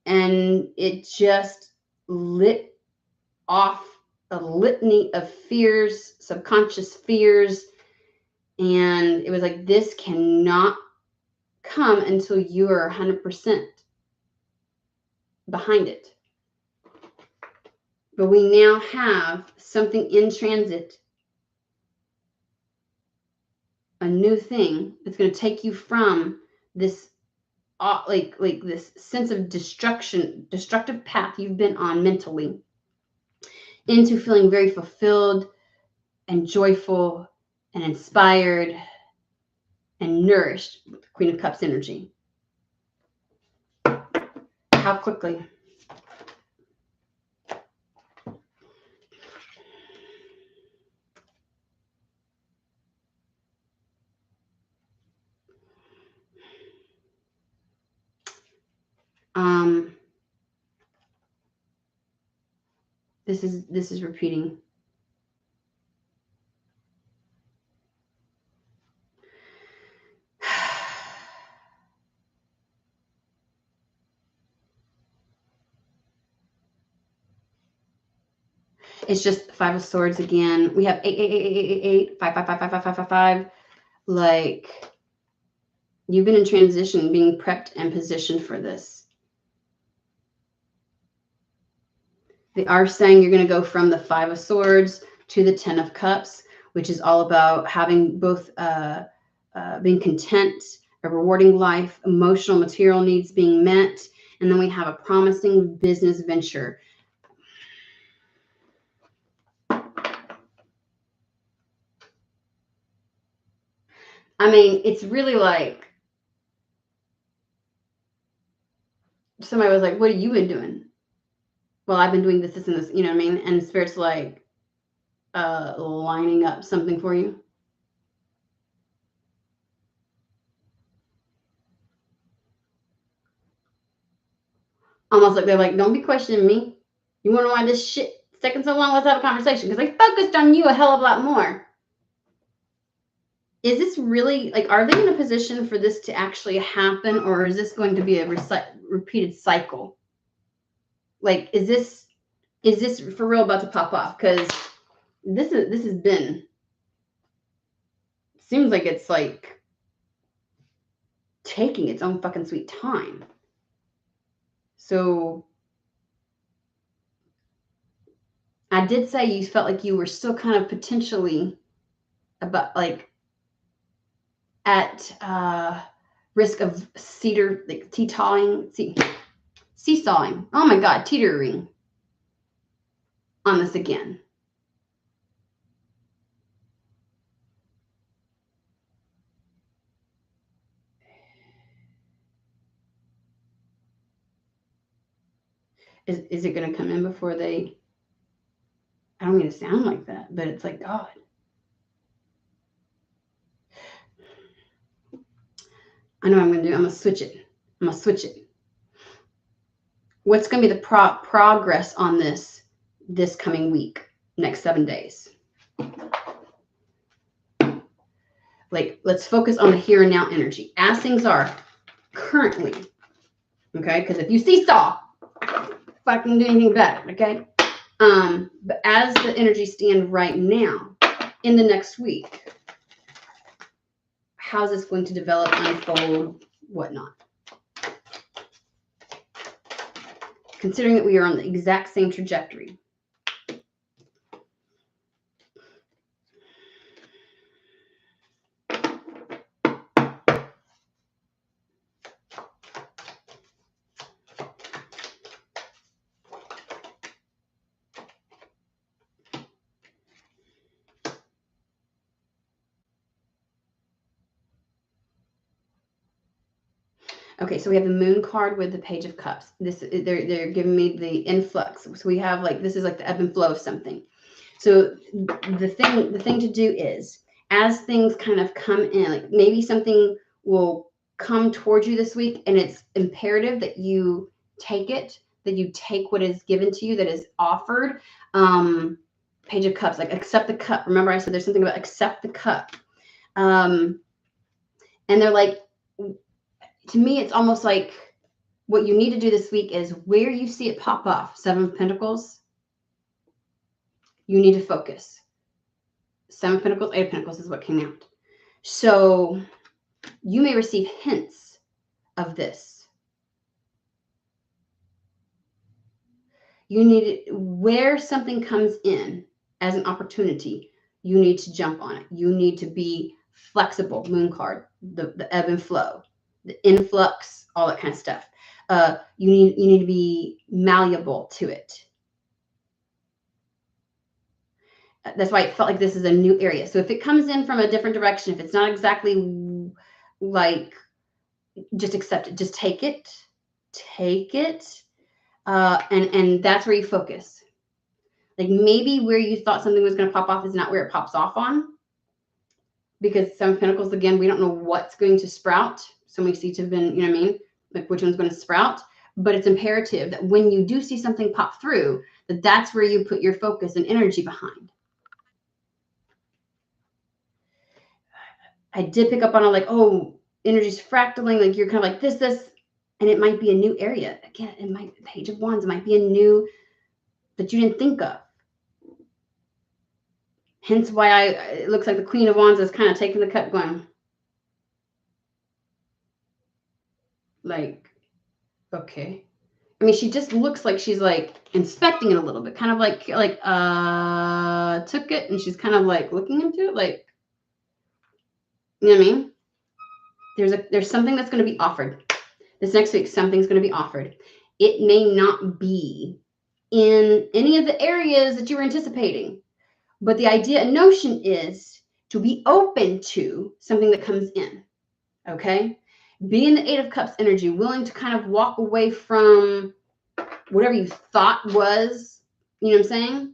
and it just lit off a litany of fears, subconscious fears. And it was like, this cannot come until you are 100% behind it. But we now have something in transit, a new thing that's going to take you from this like this sense of destructive path you've been on mentally into feeling very fulfilled and joyful and inspired and nourished with the Queen of Cups energy. How quickly? This is repeating. It's just 5 of Swords again. We have 8, 5. Like you've been in transition, being prepped and positioned for this. They are saying you're going to go from the 5 of Swords to the 10 of Cups, which is all about having both being content, a rewarding life, emotional, material needs being met. And then we have a promising business venture. I mean, it's really like somebody was like, what have you been doing? Well, I've been doing this, and this, you know what I mean? And Spirit's like lining up something for you. Almost like they're like, don't be questioning me. You want to know why this shit is taking so long? Let's have a conversation. Because they focused on you a hell of a lot more. is this really, like, are they in a position for this to actually happen, or is this going to be a repeated cycle? Like, is this for real about to pop off? Because this has been, seems like it's like taking its own fucking sweet time. So I did say you felt like you were still kind of potentially about like at risk of seesawing. Oh my God, teetering on this again. Is it going to come in before they? I don't mean to sound like that, but it's like, God. I know what I'm going to do. I'm going to switch it. What's going to be the progress on this coming week, next 7 days? Like, let's focus on the here and now energy as things are currently. Okay? Because if you seesaw, fucking do anything about it. Okay? But as the energy stand right now, in the next week, how's this going to develop, unfold, whatnot? Considering that we are on the exact same trajectory. Okay, so we have the Moon card with the Page of Cups. They're giving me the influx. So we have like, this is like the ebb and flow of something. So the thing to do is, as things kind of come in, like maybe something will come towards you this week, and it's imperative that you take it, that you take what is given to you, that is offered. Page of Cups, like accept the cup. Remember I said there's something about accept the cup. And they're like, to me, it's almost like what you need to do this week is where you see it pop off, 7 of Pentacles, you need to focus. 7 of Pentacles, 8 of Pentacles is what came out. So you may receive hints of this. You need, where something comes in as an opportunity, you need to jump on it. You need to be flexible. Moon card, the ebb and flow, the influx, all that kind of stuff. You need to be malleable to it. That's why it felt like this is a new area. So if it comes in from a different direction, if it's not exactly like, just accept it. Just take it. Take it. And that's where you focus. Like maybe where you thought something was going to pop off is not where it pops off on. Because 7 of Pentacles, again, we don't know what's going to sprout. So many seeds have been, you know what I mean? Like which one's going to sprout. But it's imperative that when you do see something pop through, that's where you put your focus and energy behind. I did pick up on it, like, oh, energy's fractaling, like you're kind of like this, and it might be a new area. Again, it might, Page of Wands, it might be a new that you didn't think of. Hence why it looks like the Queen of Wands is kind of taking the cup going, like, okay. I mean, she just looks like she's like inspecting it a little bit, kind of like took it and she's kind of like looking into it, like, you know what I mean? There's something that's going to be offered. This next week, something's going to be offered. It may not be in any of the areas that you were anticipating, but the idea and notion is to be open to something that comes in, okay? Be in the 8 of Cups energy, willing to kind of walk away from whatever you thought was, you know what I'm saying?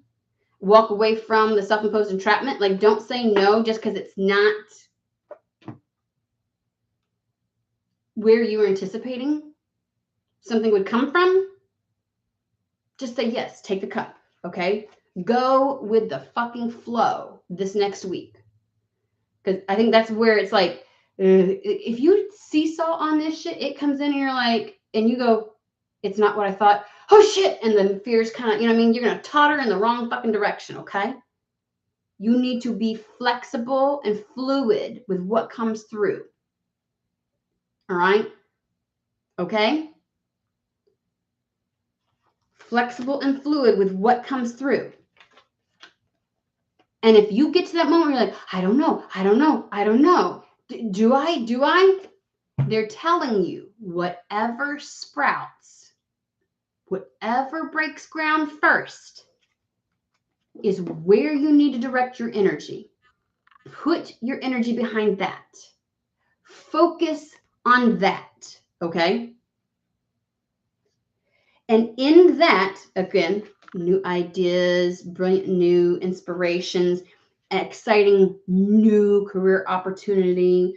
Walk away from the self-imposed entrapment. Like, don't say no just because it's not where you were anticipating something would come from. Just say yes, take the cup, okay? Go with the fucking flow this next week. Because I think that's where it's like, if you seesaw on this shit, it comes in and you're like, and you go, it's not what I thought. Oh shit. And then fear's kind of, you know what I mean? You're going to totter in the wrong fucking direction. Okay. You need to be flexible and fluid with what comes through. All right. Okay. Flexible and fluid with what comes through. And if you get to that moment where you're like, I don't know. Do I? They're telling you whatever sprouts, whatever breaks ground first is where you need to direct your energy. Put your energy behind that. Focus on that, okay? And in that, again, new ideas, brilliant new inspirations, exciting new career opportunity.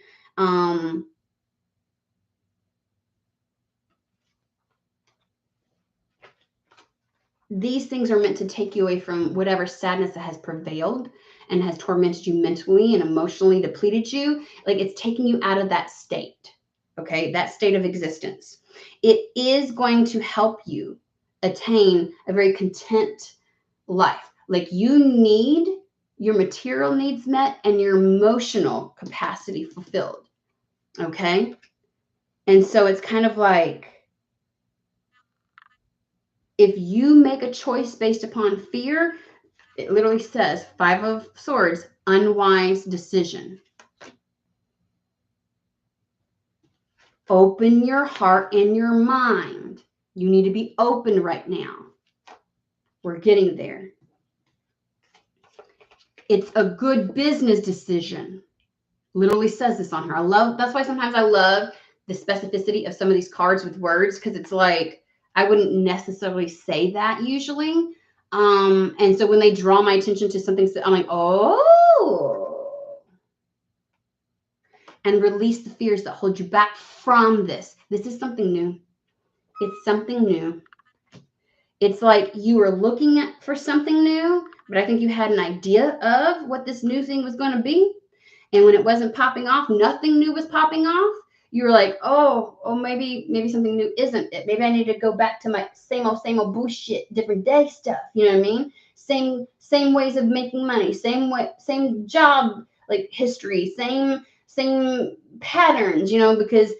These things are meant to take you away from whatever sadness that has prevailed and has tormented you mentally and emotionally, depleted you. Like it's taking you out of that state, okay? That state of existence. It is going to help you attain a very content life. Like you need your material needs met and your emotional capacity fulfilled, okay? And so it's kind of like, if you make a choice based upon fear, it literally says 5 of Swords, unwise decision. Open your heart and your mind. You need to be open right now. We're getting there. It's a good business decision. Literally says this on her. That's why sometimes I love the specificity of some of these cards with words, because it's like, I wouldn't necessarily say that usually. And so when they draw my attention to something, I'm like, oh, and release the fears that hold you back from this. This is something new. It's something new. It's like you were looking for something new, but I think you had an idea of what this new thing was going to be. And when it wasn't popping off, nothing new was popping off. You were like, oh, maybe something new isn't it. Maybe I need to go back to my same old bullshit, different day stuff. You know what I mean? Same ways of making money, same job, like history, same patterns, you know, because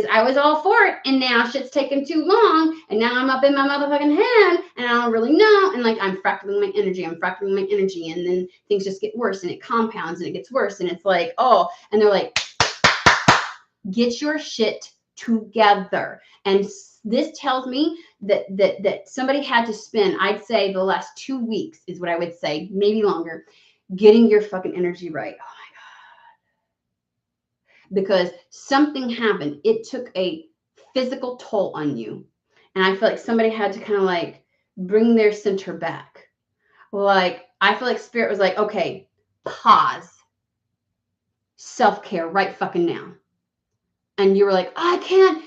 I was all for it, and now shit's taking too long, and now I'm up in my motherfucking head, and I don't really know, and like I'm fractaling my energy, and then things just get worse, and it compounds, and it gets worse, and it's like, oh, and they're like, get your shit together. And this tells me that somebody had to spend, I'd say the last 2 weeks is what I would say, maybe longer, getting your fucking energy right. Oh my God. Because something happened. It took a physical toll on you. And I feel like somebody had to kind of like bring their center back. Like, I feel like Spirit was like, okay, pause. Self-care right fucking now. And you were like, I can't.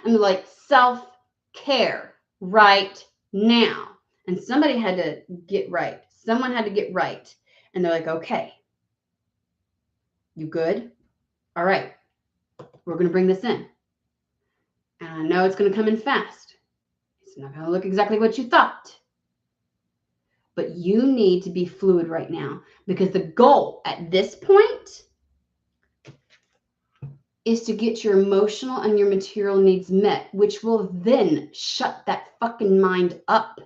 And they're like, self-care right now. And somebody had to get right. Someone had to get right. And they're like, okay, you good? All right, we're going to bring this in. And I know it's going to come in fast. It's not going to look exactly what you thought. But you need to be fluid right now, because the goal at this point is to get your emotional and your material needs met, which will then shut that fucking mind up.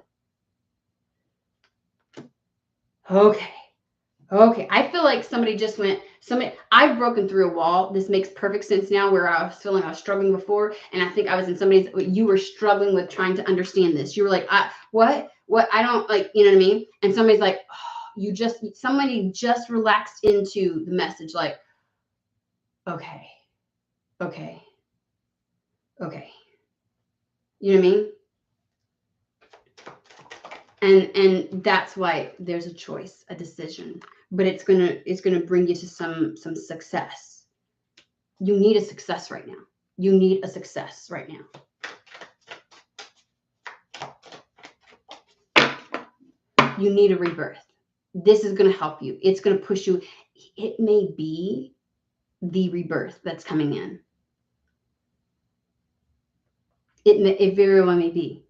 Okay. I feel like I've broken through a wall. This makes perfect sense now, where I was feeling I was struggling before. And I think I was in you were struggling with trying to understand this. You were like, what? I don't like, you know what I mean? And somebody's like, oh, somebody just relaxed into the message. Like, okay. You know what I mean? And that's why there's a choice, a decision, but it's gonna bring you to some success. You need a success right now. You need a rebirth. This is gonna help you. It's gonna push you. it may be the rebirth that's coming in. It very well may be.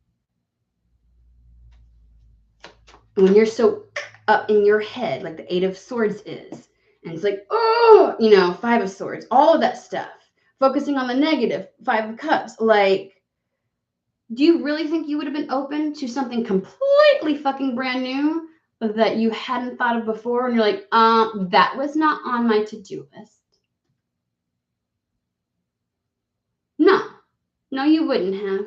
When you're so up in your head, like the 8 of Swords is, and it's like, oh, you know, 5 of Swords, all of that stuff, focusing on the negative, 5 of Cups, like, do you really think you would have been open to something completely fucking brand new that you hadn't thought of before? And you're like, that was not on my to-do list. No, you wouldn't have.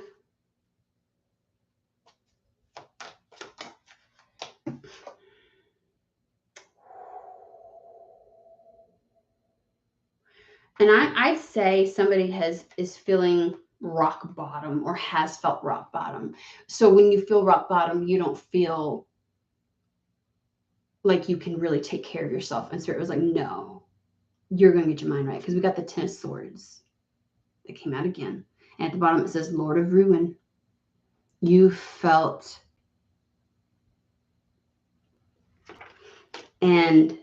And I'd say somebody is feeling rock bottom or has felt rock bottom. So when you feel rock bottom, you don't feel like you can really take care of yourself. And Spirit was like, no, you're going to get your mind right. Because we got the 10 of Swords that came out again. And at the bottom, it says Lord of Ruin. You felt, and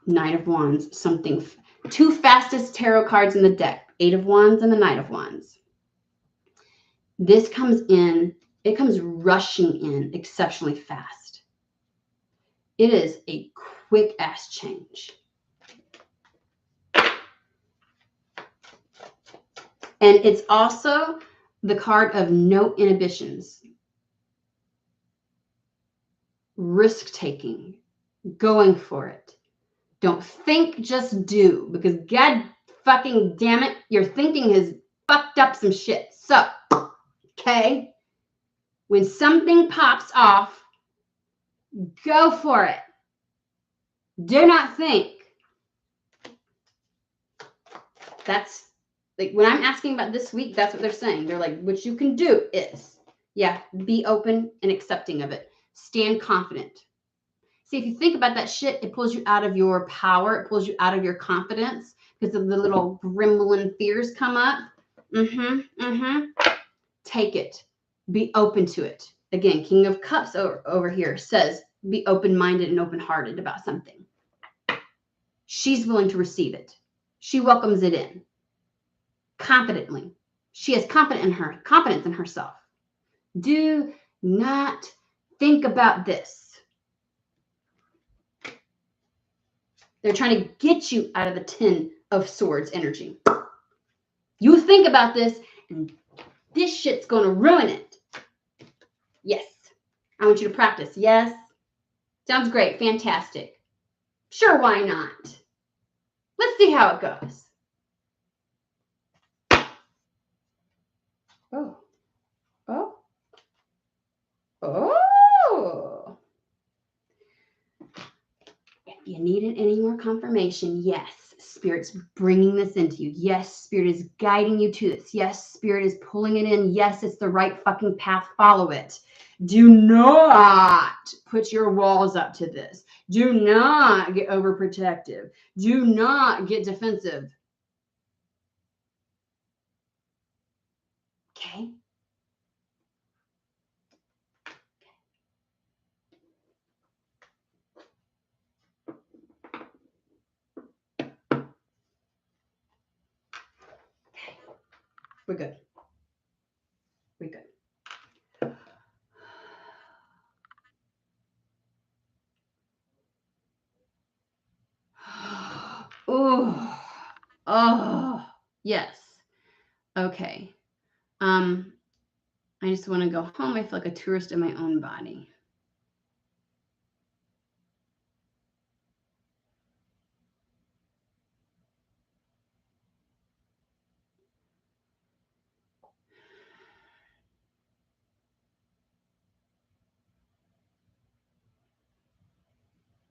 Knight of Wands, something, 2 fastest tarot cards in the deck, 8 of Wands and the Knight of Wands. This comes in, it comes rushing in exceptionally fast. It is a quick ass change. And it's also the card of no inhibitions. Risk taking, going for it. Don't think, just do. Because God fucking damn it, your thinking has fucked up some shit. So, okay, when something pops off, go for it. Do not think. That's like when I'm asking about this week, that's what they're saying. They're like, what you can do is, yeah, be open and accepting of it. Stand confident. See, if you think about that shit, it pulls you out of your power. It pulls you out of your confidence because of the little gremlin fears come up. Take it. Be open to it. Again, King of Cups over here says, be open-minded and open-hearted about something. She's willing to receive it. She welcomes it in. Confidently. She has confidence in herself. Do not think about this. They're trying to get you out of the 10 of Swords energy. You think about this, and this shit's going to ruin it. Yes. I want you to practice. Yes. Sounds great. Fantastic. Sure, why not? Let's see how it goes. Oh. Oh. Oh. If you needed any more confirmation, yes, Spirit's bringing this into you. Yes, Spirit is guiding you to this. Yes, Spirit is pulling it in. Yes, it's the right fucking path. Follow it. Do not put your walls up to this. Do not get overprotective. Do not get defensive. Okay? We're good. We're good. Oh, yes. Okay. I just want to go home. I feel like a tourist in my own body.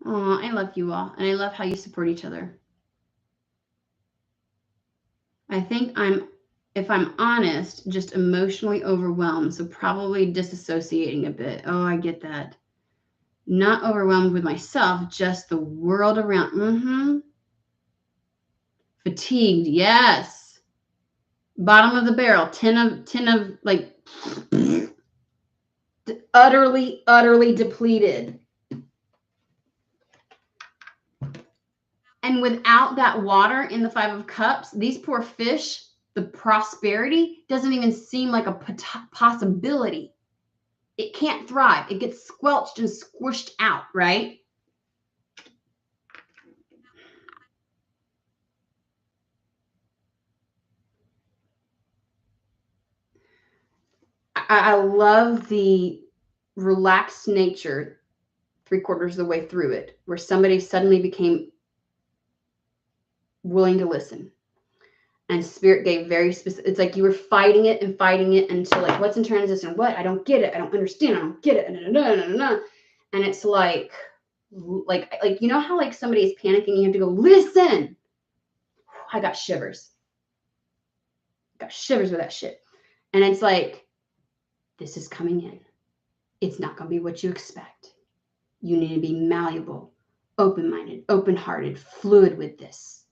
Oh, I love you all, and I love how you support each other. I think if I'm honest, just emotionally overwhelmed, so probably disassociating a bit. Oh, I get that. Not overwhelmed with myself, just the world around. Fatigued, yes. Bottom of the barrel, 10 of like utterly depleted. And without that water in the Five of Cups, these poor fish, the prosperity doesn't even seem like a possibility. It can't thrive. It gets squelched and squished out, right? I love the relaxed nature 3/4 of the way through it, where somebody suddenly became willing to listen. And Spirit gave very specific, it's like you were fighting it until like, what's in transition? What? I don't get it. I don't understand. I don't get it. And it's like, you know how like somebody is panicking, you have to go, listen. I got shivers. Got shivers with that shit. And it's like, this is coming in. It's not going to be what you expect. You need to be malleable, open-minded, open-hearted, fluid with this.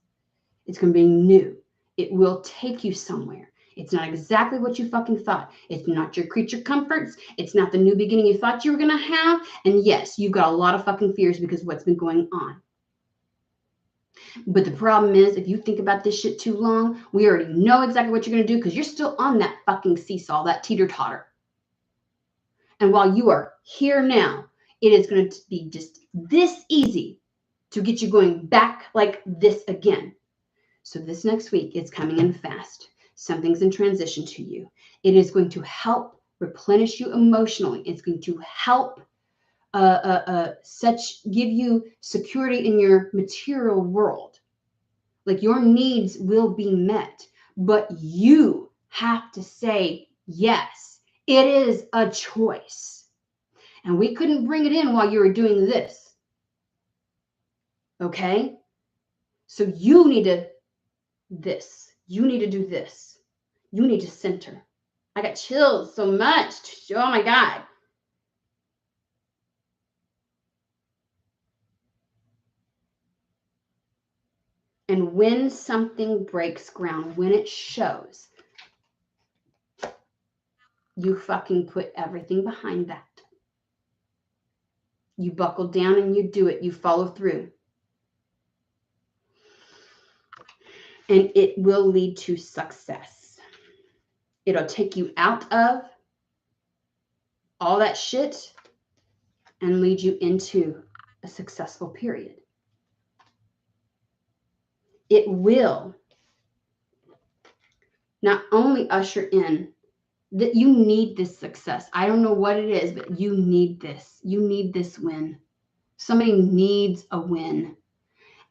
It's going to be new. It will take you somewhere. It's not exactly what you fucking thought. It's not your creature comforts. It's not the new beginning you thought you were going to have. And yes, you've got a lot of fucking fears because of what's been going on. But the problem is, if you think about this shit too long, we already know exactly what you're going to do because you're still on that fucking seesaw, that teeter-totter. And while you are here now, it is going to be just this easy to get you going back like this again. So this next week, it's coming in fast. Something's in transition to you. It is going to help replenish you emotionally. It's going to help give you security in your material world. Like your needs will be met, but you have to say yes. It is a choice. And we couldn't bring it in while you were doing this. Okay? So you need to You need to do this. You need to center. I got chills so much. Oh my God. And when something breaks ground, when it shows, you fucking put everything behind that. You buckle down and you do it. You follow through. And it will lead to success. It'll take you out of all that shit and lead you into a successful period. It will not only usher in that you need this success. I don't know what it is, but you need this. You need this win. Somebody needs a win.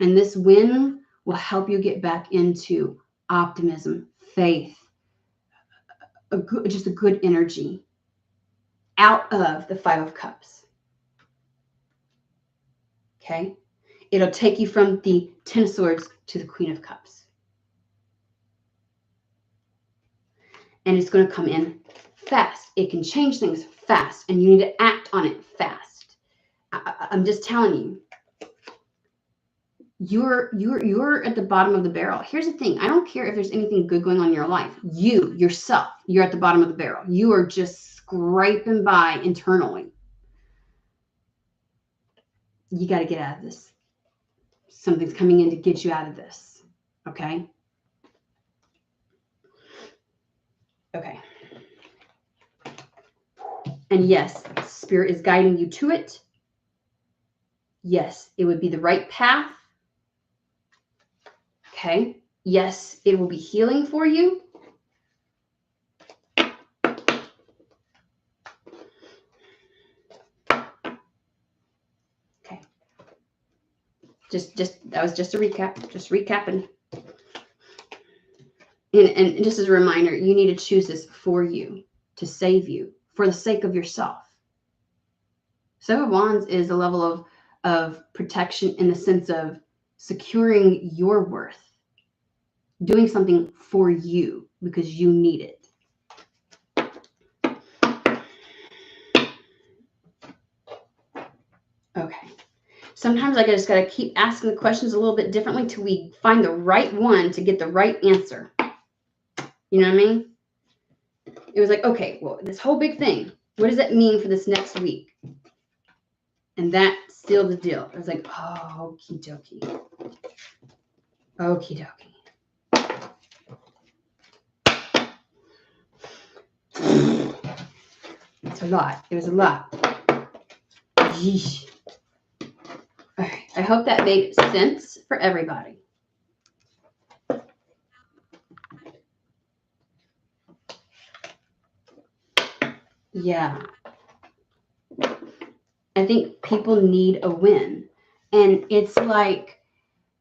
And this win will help you get back into optimism, faith, just a good energy out of the Five of Cups. Okay? It'll take you from the Ten of Swords to the Queen of Cups. And it's going to come in fast. It can change things fast, and you need to act on it fast. I'm just telling you. You're at the bottom of the barrel. Here's the thing. I don't care if there's anything good going on in your life. You, yourself, you're at the bottom of the barrel. You are just scraping by internally. You got to get out of this. Something's coming in to get you out of this. Okay? Okay. And yes, Spirit is guiding you to it. Yes, it would be the right path. Okay. Yes, it will be healing for you. Okay. Just that was just a recap. Just recapping. And just as a reminder, you need to choose this for you, to save you, for the sake of yourself. Seven of Wands is a level of protection in the sense of securing your worth, doing something for you because you need it. Okay. Sometimes I just got to keep asking the questions a little bit differently till we find the right one to get the right answer. You know what I mean? It was like, okay, well, this whole big thing, what does that mean for this next week? And that sealed the deal. I was like, oh, okie dokie. Okie dokie. It's a lot. It was a lot. Yeesh. All right. I hope that made sense for everybody. Yeah. I think people need a win. And it's like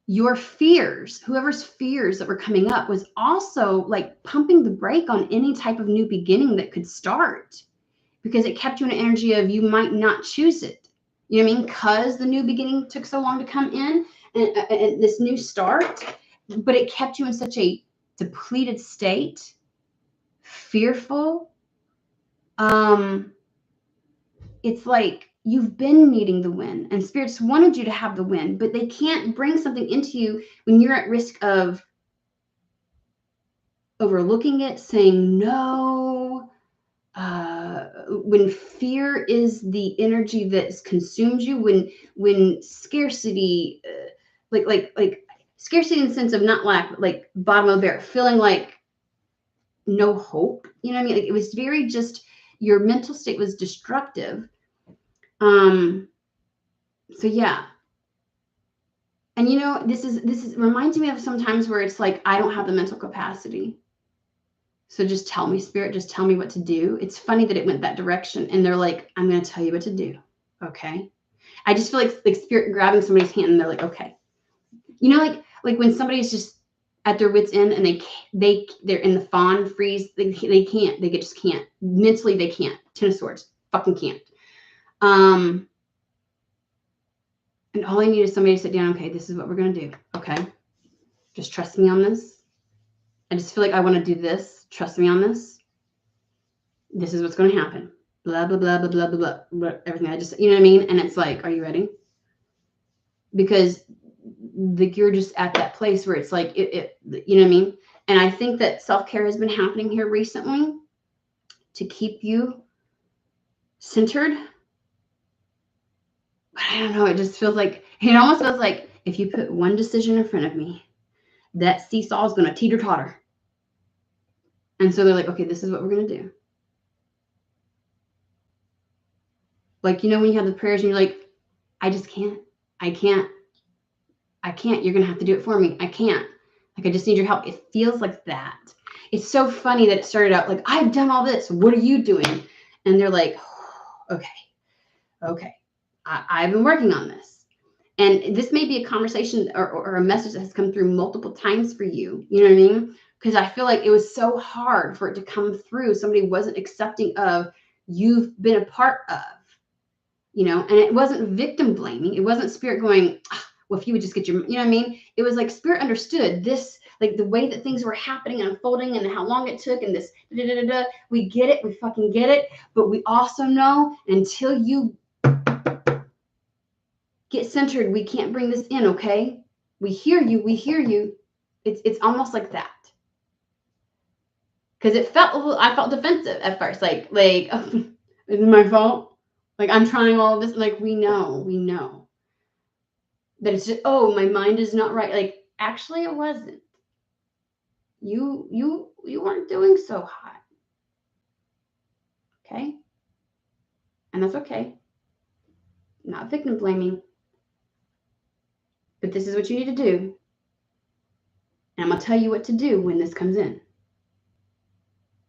your fears, whoever's fears that were coming up was also like pumping the brake on any type of new beginning that could start, because it kept you in an energy of you might not choose it. You know what I mean? Because the new beginning took so long to come in and this new start, but it kept you in such a depleted state, fearful. It's like you've been needing the win, and spirits wanted you to have the win, but they can't bring something into you when you're at risk of overlooking it, saying no. When fear is the energy that consumes you, when scarcity, like scarcity in the sense of not lack, but like bottom of the barrel, feeling like no hope. You know what I mean? Like it was very just your mental state was destructive. So yeah. And you know, this is reminds me of sometimes where it's like, I don't have the mental capacity. So just tell me, spirit, just tell me what to do. It's funny that it went that direction. And they're like, I'm going to tell you what to do. Okay. I just feel like spirit grabbing somebody's hand and they're like, okay. You know, like when somebody's just at their wit's end and they're in the fawn freeze, they can't, they just can't. Mentally, they can't. Ten of Swords, fucking can't. And all I need is somebody to sit down. Okay, this is what we're going to do. Okay. Just trust me on this. I just feel like I want to do this. Trust me on this. This is what's going to happen. Blah, blah, blah, blah, blah, blah, blah. Everything. I just, you know what I mean? And it's like, are you ready? Because you're just at that place where it's like, you know what I mean? And I think that self-care has been happening here recently to keep you centered. But I don't know. It just feels like, it almost feels like if you put one decision in front of me, that seesaw is going to teeter-totter. And so they're like, okay, this is what we're going to do. Like, you know, when you have the prayers and you're like, I just can't. I can't. You're going to have to do it for me. I can't. Like, I just need your help. It feels like that. It's so funny that it started out like, I've done all this. What are you doing? And they're like, oh, okay. I've been working on this. And this may be a conversation or a message that has come through multiple times for you. You know what I mean? Because I feel like it was so hard for it to come through. Somebody wasn't accepting of you've been a part of, you know, and it wasn't victim blaming. It wasn't spirit going, well, if you would just get your, you know what I mean? It was like spirit understood this, like the way that things were happening and unfolding and how long it took and this, we get it. We fucking get it. But we also know until you get centered, we can't bring this in, okay? We hear you. It's almost like that. Because it felt a little, I felt defensive at first, like, oh, is it my fault? Like, I'm trying all of this. Like, we know that it's just, oh, my mind is not right. Like, actually, it wasn't. You weren't doing so hot. Okay? And that's okay. Not victim blaming. But this is what you need to do. And I'm going to tell you what to do when this comes in.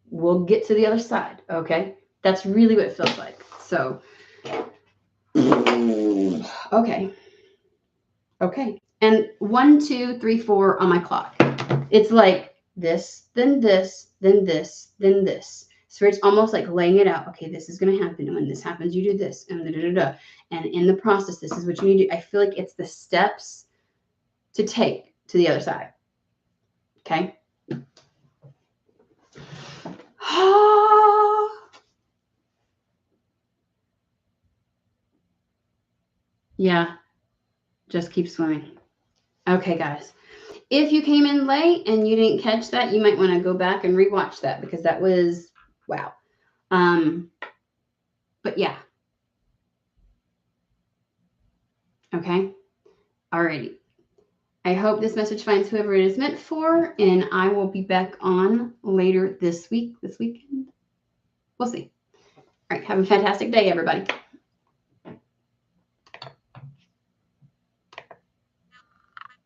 We'll get to the other side, okay? That's really what it feels like. So, okay. And 1, 2, 3, 4 on my clock. It's like this, then this, then this, then this. So it's almost like laying it out. Okay, this is going to happen. And when this happens, you do this. And And in the process, this is what you need to do. I feel like it's the steps to take to the other side. Okay? Yeah. Just keep swimming. Okay, guys. If you came in late and you didn't catch that, you might want to go back and rewatch that because that was, wow. But yeah. Okay. Alrighty. I hope this message finds whoever it is meant for, and I will be back on later this weekend. We'll see. All right. Have a fantastic day, everybody.